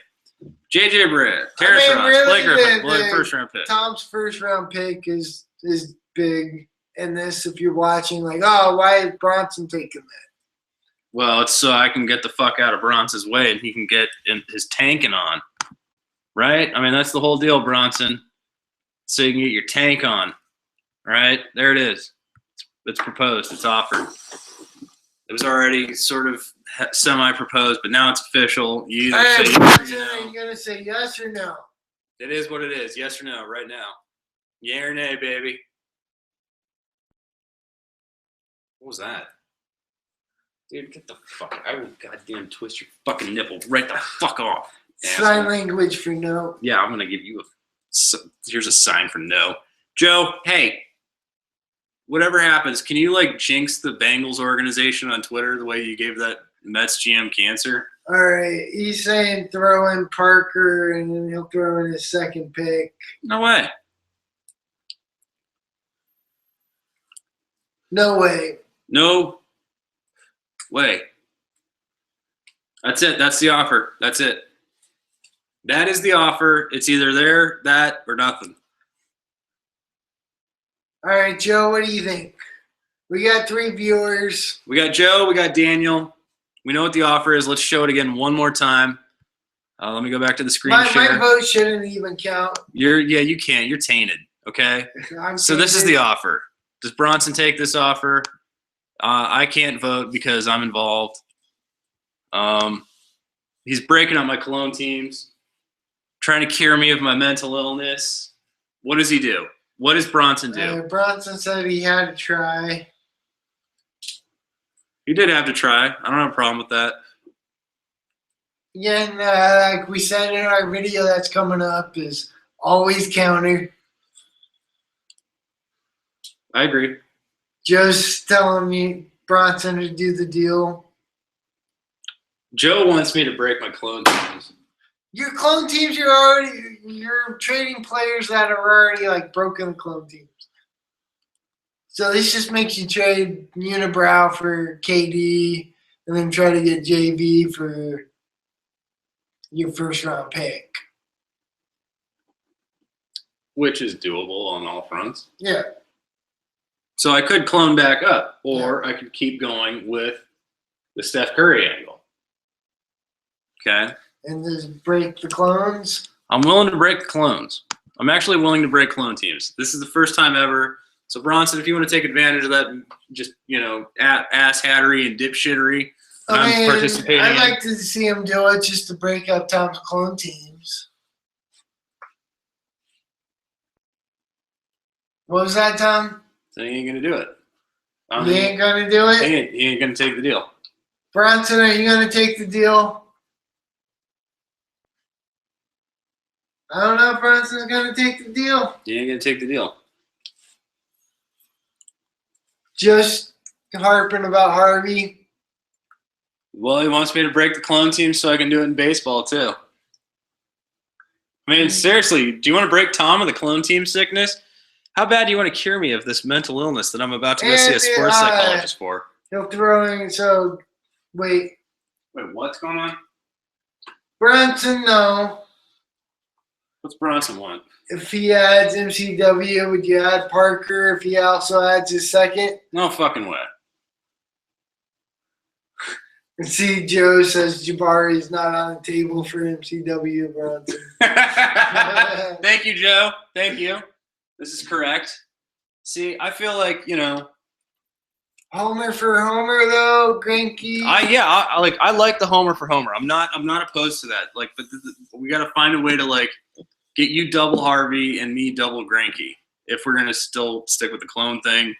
Speaker 1: JJ Barea, Terrace Ross,
Speaker 3: really,
Speaker 1: Blake Griffin, first-round pick.
Speaker 3: Tom's 1st-round pick is big in this. If you're watching, like, oh, why is Bronson taking that?
Speaker 1: Well, it's so I can get the fuck out of Bronson's way and he can get his tanking on. Right? I mean, that's the whole deal, Bronson. So you can get your tank on. Right? There it is. It's proposed. It's offered. It was already sort of semi-proposed, but now it's official. You either say yes or no.
Speaker 3: Are you going to say yes or no?
Speaker 1: It is what it is. Yes or no, right now. Yeah or nay, baby. What was that? Dude, get the fuck. I will goddamn twist your fucking nipple right the fuck off.
Speaker 3: Sign language for no.
Speaker 1: Yeah, I'm gonna give you here's a sign for no. Joe, hey, whatever happens, can you like jinx the Bengals organization on Twitter the way you gave that Mets GM cancer?
Speaker 3: All right, he's saying throw in Parker and then he'll throw in his 2nd pick.
Speaker 1: No way.
Speaker 3: No way.
Speaker 1: No way. That's it. That's the offer. That's it. That is the offer. It's either there, that, or nothing.
Speaker 3: All right, Joe, what do you think? We got 3 viewers.
Speaker 1: We got Joe. We got Daniel. We know what the offer is. Let's show it again one more time. Let me go back to the screen share.
Speaker 3: My vote shouldn't even count.
Speaker 1: You can't. You're tainted. Okay. So this is the offer. Does Bronson take this offer? I can't vote because I'm involved. He's breaking up my cologne teams, trying to cure me of my mental illness. What does he do? What does Bronson do?
Speaker 3: Bronson said he had to try.
Speaker 1: He did have to try. I don't have a problem with that.
Speaker 3: Yeah, and like we said in our video that's coming up, is always counter.
Speaker 1: I agree.
Speaker 3: Joe's telling me Bronson to do the deal.
Speaker 1: Joe wants me to break my clone teams.
Speaker 3: Your clone teams, you're trading players that are already like broken clone teams. So this just makes you trade Unibrow for KD and then try to get JV for your 1st-round pick.
Speaker 1: Which is doable on all fronts.
Speaker 3: Yeah.
Speaker 1: So I could clone back up, or I could keep going with the Steph Curry angle. Okay.
Speaker 3: And just break the clones.
Speaker 1: I'm willing to break clones. I'm actually willing to break clone teams. This is the first time ever. So Bronson, if you want to take advantage of that, just ass hattery and dipshittery, I'm participating.
Speaker 3: I'd like to see him do it just to break up Tom's clone teams. What was that, Tom?
Speaker 1: So he ain't gonna do it.
Speaker 3: He ain't gonna do it?
Speaker 1: He ain't gonna take the deal.
Speaker 3: Bronson, are you gonna take the deal? I don't know if Bronson's gonna take the deal.
Speaker 1: He ain't gonna take the deal.
Speaker 3: Just harping about Harvey.
Speaker 1: Well, he wants me to break the clone team so I can do it in baseball too. I mean, seriously, do you want to break Tom of the clone team sickness? How bad do you want to cure me of this mental illness that I'm about to go see a sports psychologist for?
Speaker 3: He'll throw in, so, wait,
Speaker 1: what's going on?
Speaker 3: Bronson, no.
Speaker 1: What's Bronson want?
Speaker 3: If he adds MCW, would you add Parker if he also adds his 2nd?
Speaker 1: No fucking way.
Speaker 3: And see, Joe says Jabari's not on the table for MCW, Bronson.
Speaker 1: Thank you, Joe. Thank you. This is correct. See, I feel like,
Speaker 3: Homer for Homer though, Greinke.
Speaker 1: I like the Homer for Homer. I'm not opposed to that. Like, but we got to find a way to like get you double Harvey and me double Greinke if we're gonna still stick with the clone thing.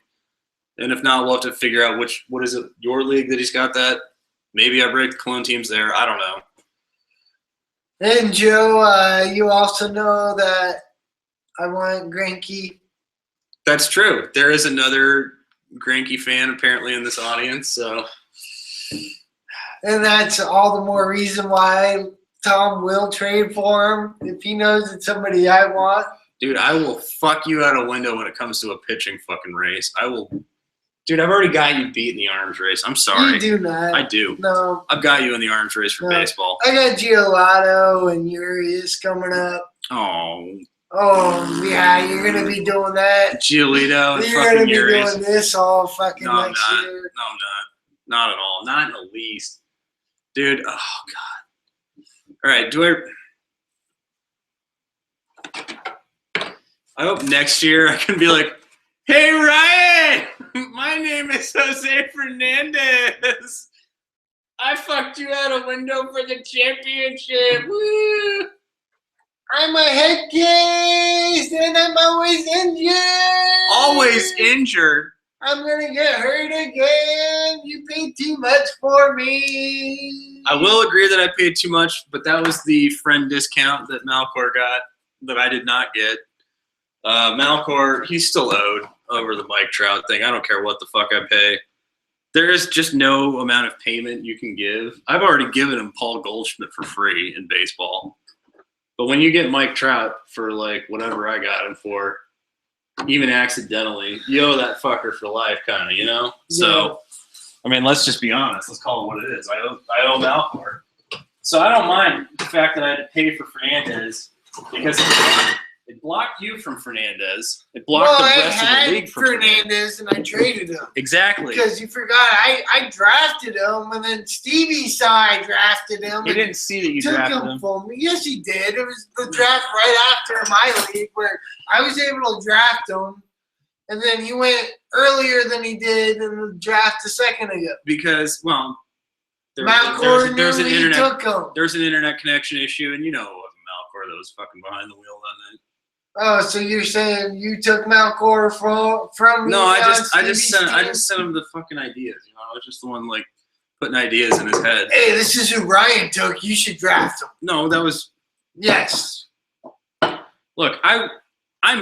Speaker 1: And if not, we'll have to figure out what is it, your league that he's got that. Maybe I break the clone teams there. I don't know.
Speaker 3: And Joe, you also know that I want Greinke.
Speaker 1: That's true. There is another Greinke fan apparently in this audience, so.
Speaker 3: And that's all the more reason why Tom will trade for him if he knows it's somebody I want.
Speaker 1: Dude, I will fuck you out a window when it comes to a pitching fucking race. I will. Dude, I've already got you beat in the arms race. I'm sorry.
Speaker 3: You do not.
Speaker 1: I do.
Speaker 3: No.
Speaker 1: I've got you in the arms race for baseball.
Speaker 3: I got Giolotto and Urias coming up.
Speaker 1: Oh.
Speaker 3: Oh, yeah, you're going to be doing that.
Speaker 1: Giolito and
Speaker 3: You're
Speaker 1: fucking
Speaker 3: going to be
Speaker 1: Urias.
Speaker 3: doing this all fucking
Speaker 1: No, I'm
Speaker 3: next
Speaker 1: not.
Speaker 3: year.
Speaker 1: No, I'm not. Not at all. Not in the least. Dude, oh, God. All right, I hope next year I can be like, hey, Ryan, my name is Jose Fernandez. I fucked you out a window for the championship. Woo!
Speaker 3: I'm a head case and I'm always injured.
Speaker 1: Always injured.
Speaker 3: I'm going to get hurt again. You paid too much for me.
Speaker 1: I will agree that I paid too much, but that was the friend discount that Malcor got that I did not get. Malcor, he's still owed over the Mike Trout thing. I don't care what the fuck I pay. There is just no amount of payment you can give. I've already given him Paul Goldschmidt for free in baseball. But when you get Mike Trout for like whatever I got him for, even accidentally, you owe that fucker for life, kind of, you know?
Speaker 3: Yeah.
Speaker 1: So, I mean, let's just be honest. Let's call it what it is. I owe Malcor. So I don't mind the fact that I had to pay for Fernandez because it blocked you from Fernandez. It blocked the rest of the league from
Speaker 3: Fernandez, and I traded him.
Speaker 1: Exactly.
Speaker 3: Because you forgot, I drafted him, and then Stevie saw I drafted him.
Speaker 1: He didn't see that you
Speaker 3: took
Speaker 1: drafted
Speaker 3: him
Speaker 1: him.
Speaker 3: from me. Yes, he did. It was the draft right after my league where I was able to draft him, and then he went earlier than he did in the draft a second ago.
Speaker 1: Because, well, there's an internet connection issue, and you know it wasn't Malcor that was fucking behind the wheel that night.
Speaker 3: Oh, so you're saying you took Malcor from me?
Speaker 1: No, I just sent him the fucking ideas. You know, I was just the one like putting ideas in his head.
Speaker 3: Hey, this is who Ryan took. You should draft him.
Speaker 1: No, that was
Speaker 3: yes.
Speaker 1: Look, I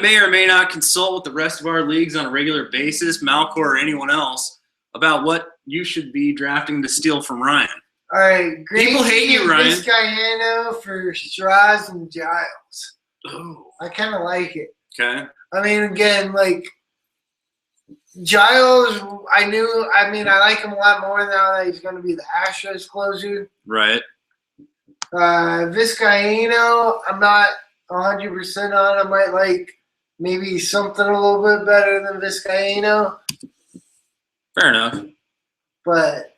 Speaker 1: may or may not consult with the rest of our leagues on a regular basis, Malcor or anyone else, about what you should be drafting to steal from Ryan.
Speaker 3: All right,
Speaker 1: people hate you, Ryan.
Speaker 3: Vizcaino for Strauss and Giles.
Speaker 1: Oh.
Speaker 3: I kind of like it.
Speaker 1: Okay.
Speaker 3: I mean, again, like Giles, I like him a lot more now that he's going to be the Astros closer.
Speaker 1: Right.
Speaker 3: Vizcaino, I'm not 100% on. I might like maybe something a little bit better than Vizcaino.
Speaker 1: Fair enough.
Speaker 3: But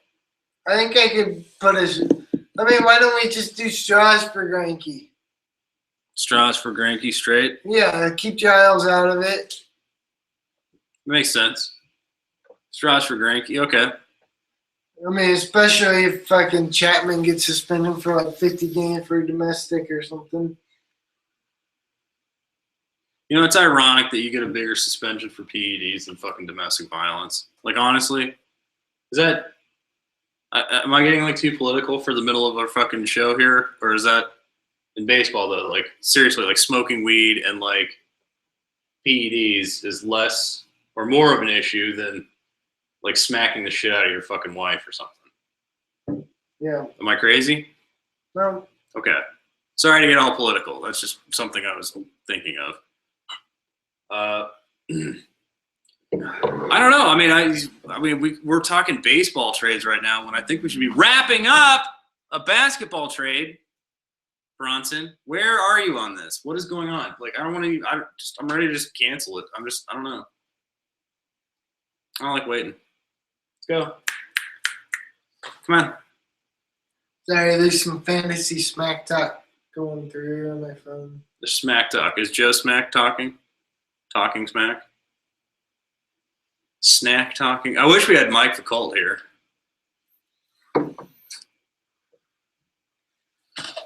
Speaker 3: I think I could why don't we just do Strauss for Greinke?
Speaker 1: Strauss for Greinke straight?
Speaker 3: Yeah, keep Giles out of it.
Speaker 1: Makes sense. Strauss for Greinke, okay.
Speaker 3: I mean, especially if fucking Chapman gets suspended for like 50 games for domestic or something.
Speaker 1: You know, it's ironic that you get a bigger suspension for PEDs than fucking domestic violence. Like, honestly, is that – am I getting, like, too political for the middle of our fucking show here? Or is that – in baseball, though, like, seriously, like, smoking weed and, like, PEDs is less or more of an issue than, like, smacking the shit out of your fucking wife or something.
Speaker 3: Yeah.
Speaker 1: Am I crazy?
Speaker 3: No.
Speaker 1: Okay. Sorry to get all political. That's just something I was thinking of. I don't know. I mean, we're talking baseball trades right now when I think we should be wrapping up a basketball trade. Bronson, where are you on this? What is going on? Like, I don't want to. I'm ready to just cancel it. I don't know. I don't like waiting. Let's go. Come on.
Speaker 3: Sorry, there's some fantasy smack talk going through on my phone.
Speaker 1: The smack talk. Is Joe Smack talking? Talking smack? Snack talking? I wish we had Mike the Colt here.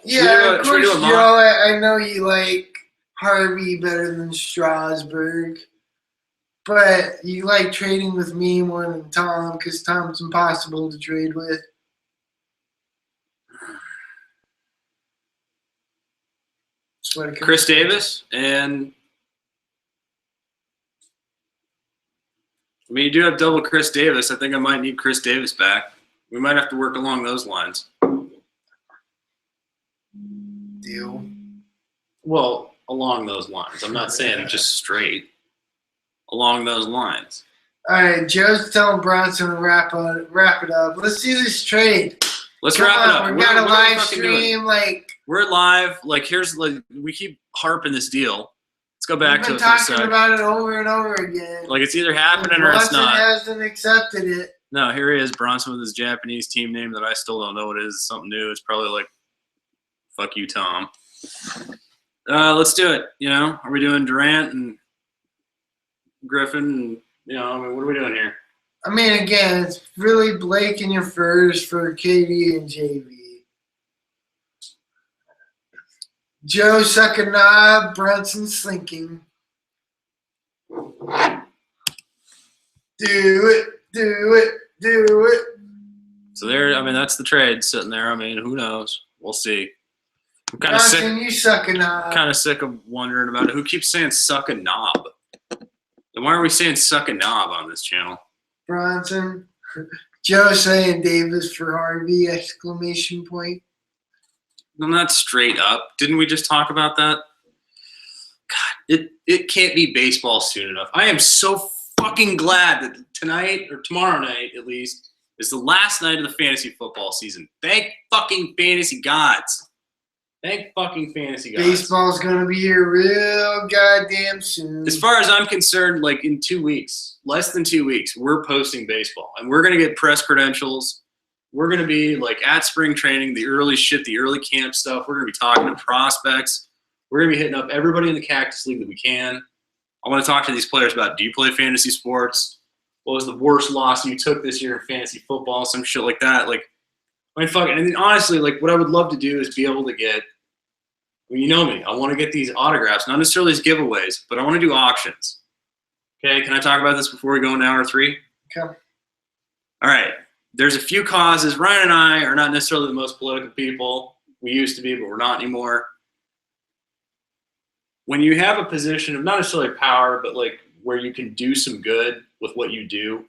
Speaker 3: Yeah, of course, Joe, I know you like Harvey better than Strasburg, but you like trading with me more than Tom because Tom's impossible to trade with.
Speaker 1: Chris Davis and I mean, you do have double Chris Davis. I think I might need Chris Davis back. We might have to work along those lines.
Speaker 3: Deal.
Speaker 1: Well, along those lines. I'm not saying just straight. Along those lines.
Speaker 3: All right, Joe's telling Bronson to wrap it up. Let's do this trade.
Speaker 1: Let's
Speaker 3: Come
Speaker 1: wrap it
Speaker 3: on,
Speaker 1: up.
Speaker 3: We got a
Speaker 1: what are we
Speaker 3: live
Speaker 1: fucking doing?
Speaker 3: stream. Like
Speaker 1: We're live. Like here's we keep harping this deal. Let's go back
Speaker 3: we've
Speaker 1: to
Speaker 3: been
Speaker 1: it for a
Speaker 3: talking
Speaker 1: sec.
Speaker 3: about it over and over again.
Speaker 1: Like it's either happening or it's
Speaker 3: Bronson
Speaker 1: not.
Speaker 3: hasn't accepted it.
Speaker 1: No, here he is, Bronson with his Japanese team name that I still don't know what it is. Something new. It's probably like, fuck you, Tom. Let's do it. You know, are we doing Durant and Griffin? And, you know, I mean, what are we doing here?
Speaker 3: I mean, again, it's really Blake and your first for KD and JV. Joe suck a knob, Brunson slinking. Do it.
Speaker 1: So there, I mean, that's the trade sitting there. I mean, who knows? We'll see. I'm kind of sick.
Speaker 3: Brunson, you suck a knob.
Speaker 1: Kind of sick of wondering about it. Who keeps saying "suck a knob"? Then why are we saying "suck a knob" on this channel?
Speaker 3: Bronson. Joe saying Davis for Harvey, exclamation point.
Speaker 1: I'm not straight up. Didn't we just talk about that? God, it can't be baseball soon enough. I am so fucking glad that tonight, or tomorrow night at least, is the last night of the fantasy football season. Thank fucking fantasy gods. Thank fucking fantasy gods.
Speaker 3: Baseball's going to be here real goddamn soon.
Speaker 1: As far as I'm concerned, like in 2 weeks, less than 2 weeks, we're posting baseball. And we're going to get press credentials. We're going to be like at spring training, the early shit, the early camp stuff. We're going to be talking to prospects. We're going to be hitting up everybody in the Cactus League that we can. I want to talk to these players about, do you play fantasy sports? What was the worst loss you took this year in fantasy football? Some shit like that. Like, I mean, fucking, and then honestly, like what I would love to do is be able to get, well, you know me, I want to get these autographs, not necessarily as giveaways, but I want to do auctions. Okay, can I talk about this before we go into hour 3?
Speaker 3: Okay.
Speaker 1: All right. There's a few causes. Ryan and I are not necessarily the most political people. We used to be, but we're not anymore. When you have a position of not necessarily power, but like where you can do some good with what you do,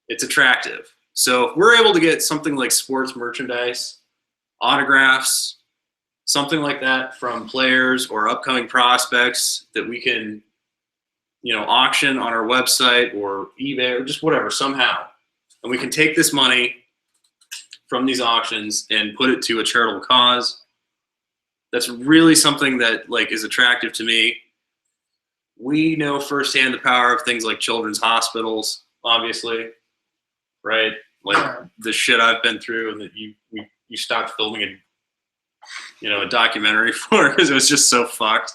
Speaker 1: it's attractive. So if we're able to get something like sports merchandise, autographs, something like that from players or upcoming prospects that we can, you know, auction on our website or eBay or just whatever somehow, and we can take this money from these auctions and put it to a charitable cause, that's really something that like is attractive to me. We know firsthand the power of things like children's hospitals, obviously, right? Like the shit I've been through, and that you stopped filming a documentary for because it was just so fucked,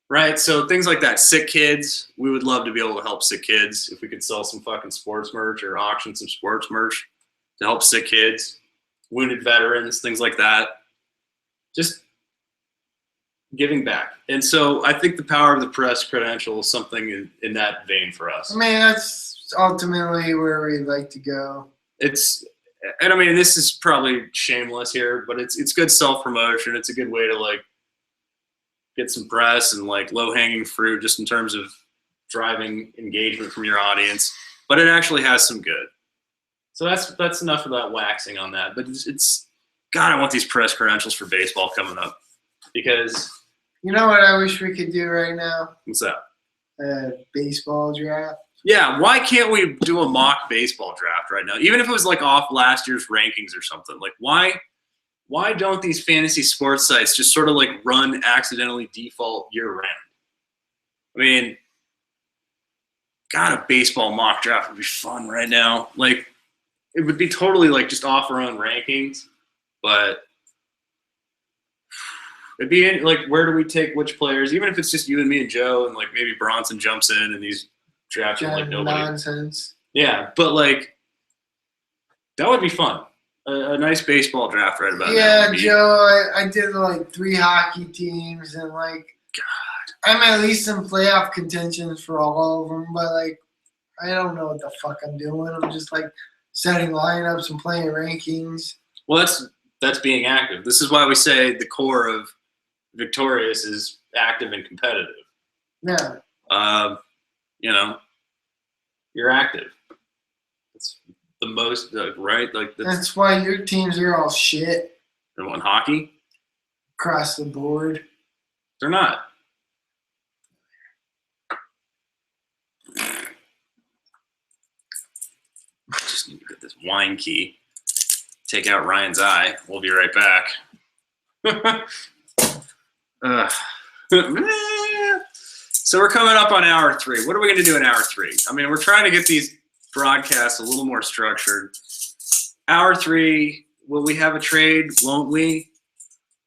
Speaker 1: right? So things like that, sick kids. We would love to be able to help sick kids if we could sell some fucking sports merch or auction some sports merch to help sick kids, wounded veterans, things like that. Just giving back. And so I think the power of the press credential is something in that vein for us.
Speaker 3: I mean, that's ultimately where we'd like to go.
Speaker 1: And I mean, this is probably shameless here, but it's good self-promotion. It's a good way to like get some press and like low-hanging fruit just in terms of driving engagement from your audience. But it actually has some good. So that's enough of that waxing on that. But it's God, I want these press credentials for baseball coming up because
Speaker 3: you know what I wish we could do right now?
Speaker 1: What's that?
Speaker 3: A baseball draft.
Speaker 1: Yeah, why can't we do a mock baseball draft right now? Even if it was like off last year's rankings or something. Like why don't these fantasy sports sites just sort of like run accidentally default year round? I mean, God, a baseball mock draft would be fun right now. Like it would be totally like just off our own rankings, but it'd be like, where do we take which players? Even if it's just you and me and Joe, and like maybe Bronson jumps in and these drafts like nobody.
Speaker 3: Nonsense.
Speaker 1: Yeah, but like that would be fun. A nice baseball draft right about now.
Speaker 3: Yeah, Joe, I did like 3 hockey teams, and like God, I'm at least in playoff contentions for all of them, but like I don't know what the fuck I'm doing. I'm just like setting lineups and playing rankings.
Speaker 1: Well, that's being active. This is why we say the core of Victorious is active and competitive.
Speaker 3: Yeah.
Speaker 1: You know, You're active. It's the most, right? Like
Speaker 3: That's why your teams are all shit
Speaker 1: in hockey.
Speaker 3: across the board.
Speaker 1: They're not. Just need to get this wine key. Take out Ryan's eye. We'll be right back. So we're coming up on hour 3. What are we going to do in hour 3? I mean, we're trying to get these broadcasts a little more structured. Hour 3, will we have a trade? Won't we?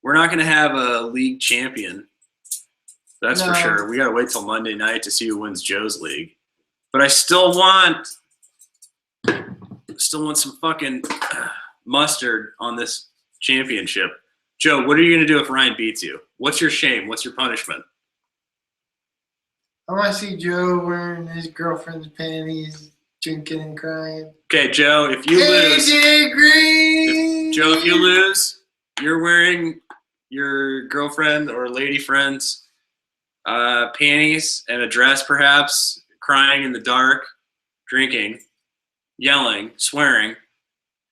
Speaker 1: We're not going to have a league champion. That's for sure. We got to wait till Monday night to see who wins Joe's league. But I still want some fucking mustard on this championship. Joe, what are you going to do if Ryan beats you? What's your shame? What's your punishment?
Speaker 3: I want to see Joe wearing his girlfriend's panties, drinking and crying.
Speaker 1: Okay, Joe, if you lose,
Speaker 3: AJ Green!
Speaker 1: if you lose, you're wearing your girlfriend or lady friend's panties and a dress, perhaps, crying in the dark, drinking, yelling, swearing,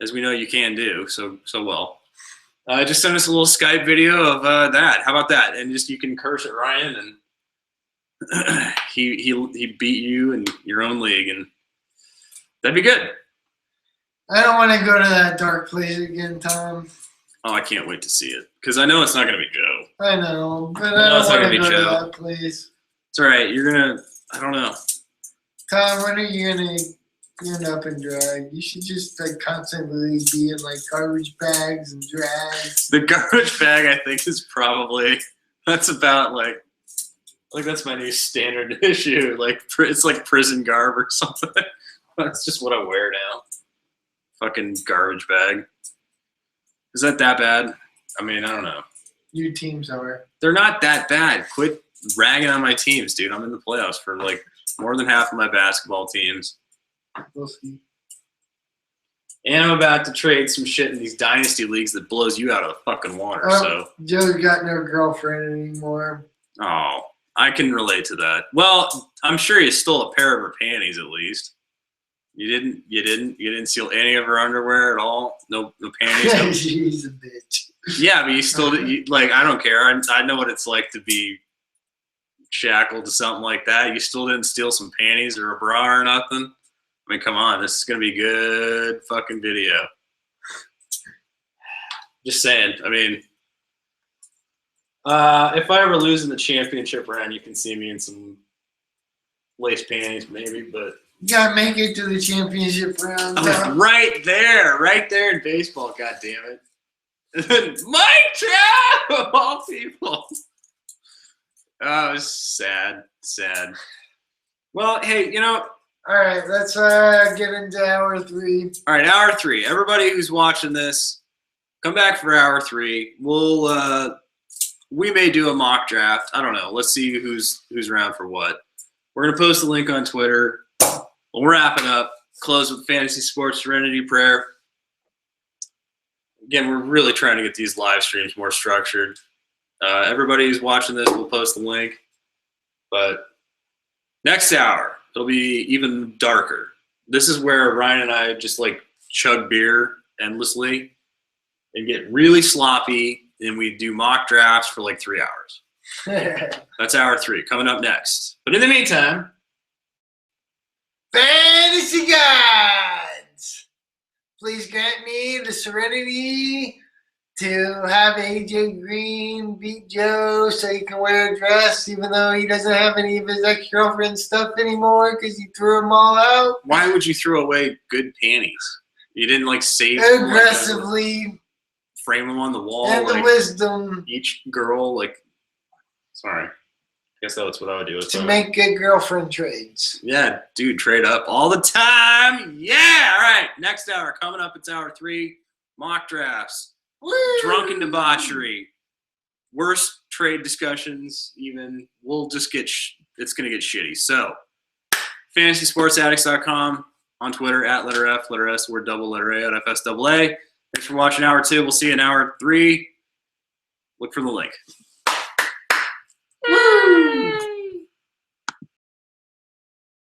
Speaker 1: as we know you can do so well. Just send us a little Skype video of that. How about that? And just you can curse at Ryan, and he beat you in your own league, and that'd be good.
Speaker 3: I don't want to go to that dark place again, Tom.
Speaker 1: Oh, I can't wait to see it because I know it's not going to be Joe.
Speaker 3: I know, but I don't want to go to that place.
Speaker 1: It's all right. You're gonna. I don't know.
Speaker 3: Tom, when are you gonna end up and drag? You should just constantly be in garbage bags and drags.
Speaker 1: The garbage bag, I think, is probably that's about that's my new standard issue. It's like prison garb or something. That's just what I wear now. Fucking garbage bag. Is that bad? I mean, I don't know.
Speaker 3: Your teams are.
Speaker 1: They're not that bad. Quit ragging on my teams, dude. I'm in the playoffs for more than half of my basketball teams.
Speaker 3: We'll see.
Speaker 1: And I'm about to trade some shit in these dynasty leagues that blows you out of the fucking water. So
Speaker 3: Joe's got no girlfriend anymore.
Speaker 1: Oh, I can relate to that. Well, I'm sure you stole a pair of her panties at least. You didn't steal any of her underwear at all. No panties.
Speaker 3: She's a bitch.
Speaker 1: Yeah, but you still I don't care. I know what it's like to be shackled to something like that. You still didn't steal some panties or a bra or nothing. I mean, come on, this is gonna be good fucking video. Just saying. I mean, if I ever lose in the championship round, you can see me in some lace panties, maybe. But
Speaker 3: you gotta make it to the championship round.
Speaker 1: Right there in baseball. God damn it, Mike Trout of all people. Oh, it was sad. Well, hey,
Speaker 3: All right, let's get into hour 3.
Speaker 1: All right, hour 3. Everybody who's watching this, come back for hour 3. We may do a mock draft. I don't know. Let's see who's around for what. We're gonna post the link on Twitter. We'll wrap it up. Close with Fantasy Sports Serenity Prayer. Again, we're really trying to get these live streams more structured. Everybody who's watching this, we'll post the link. But next hour, it'll be even darker. This is where Ryan and I just chug beer endlessly and get really sloppy, and we do mock drafts for 3 hours. That's hour 3 coming up next. But in the meantime,
Speaker 3: Fantasy Gods, please grant me the serenity to have AJ Green beat Joe so he can wear a dress, even though he doesn't have any of his ex-girlfriend stuff anymore because he threw them all out.
Speaker 1: Why would you throw away good panties? You didn't save
Speaker 3: aggressively
Speaker 1: frame them on the wall.
Speaker 3: And the wisdom.
Speaker 1: Each girl, sorry. I guess that's what I would do.
Speaker 3: To make good girlfriend trades.
Speaker 1: Yeah, dude, trade up all the time. Yeah, all right. Next hour coming up. It's hour 3. Mock drafts.
Speaker 3: Woo!
Speaker 1: Drunken debauchery. Worst trade discussions. Even we'll just get. It's gonna get shitty. So, FantasySportsAddicts.com on Twitter at letter F, letter S, word double, letter A at FSAA. Thanks for watching hour 2. We'll see you in hour 3. Look for the link.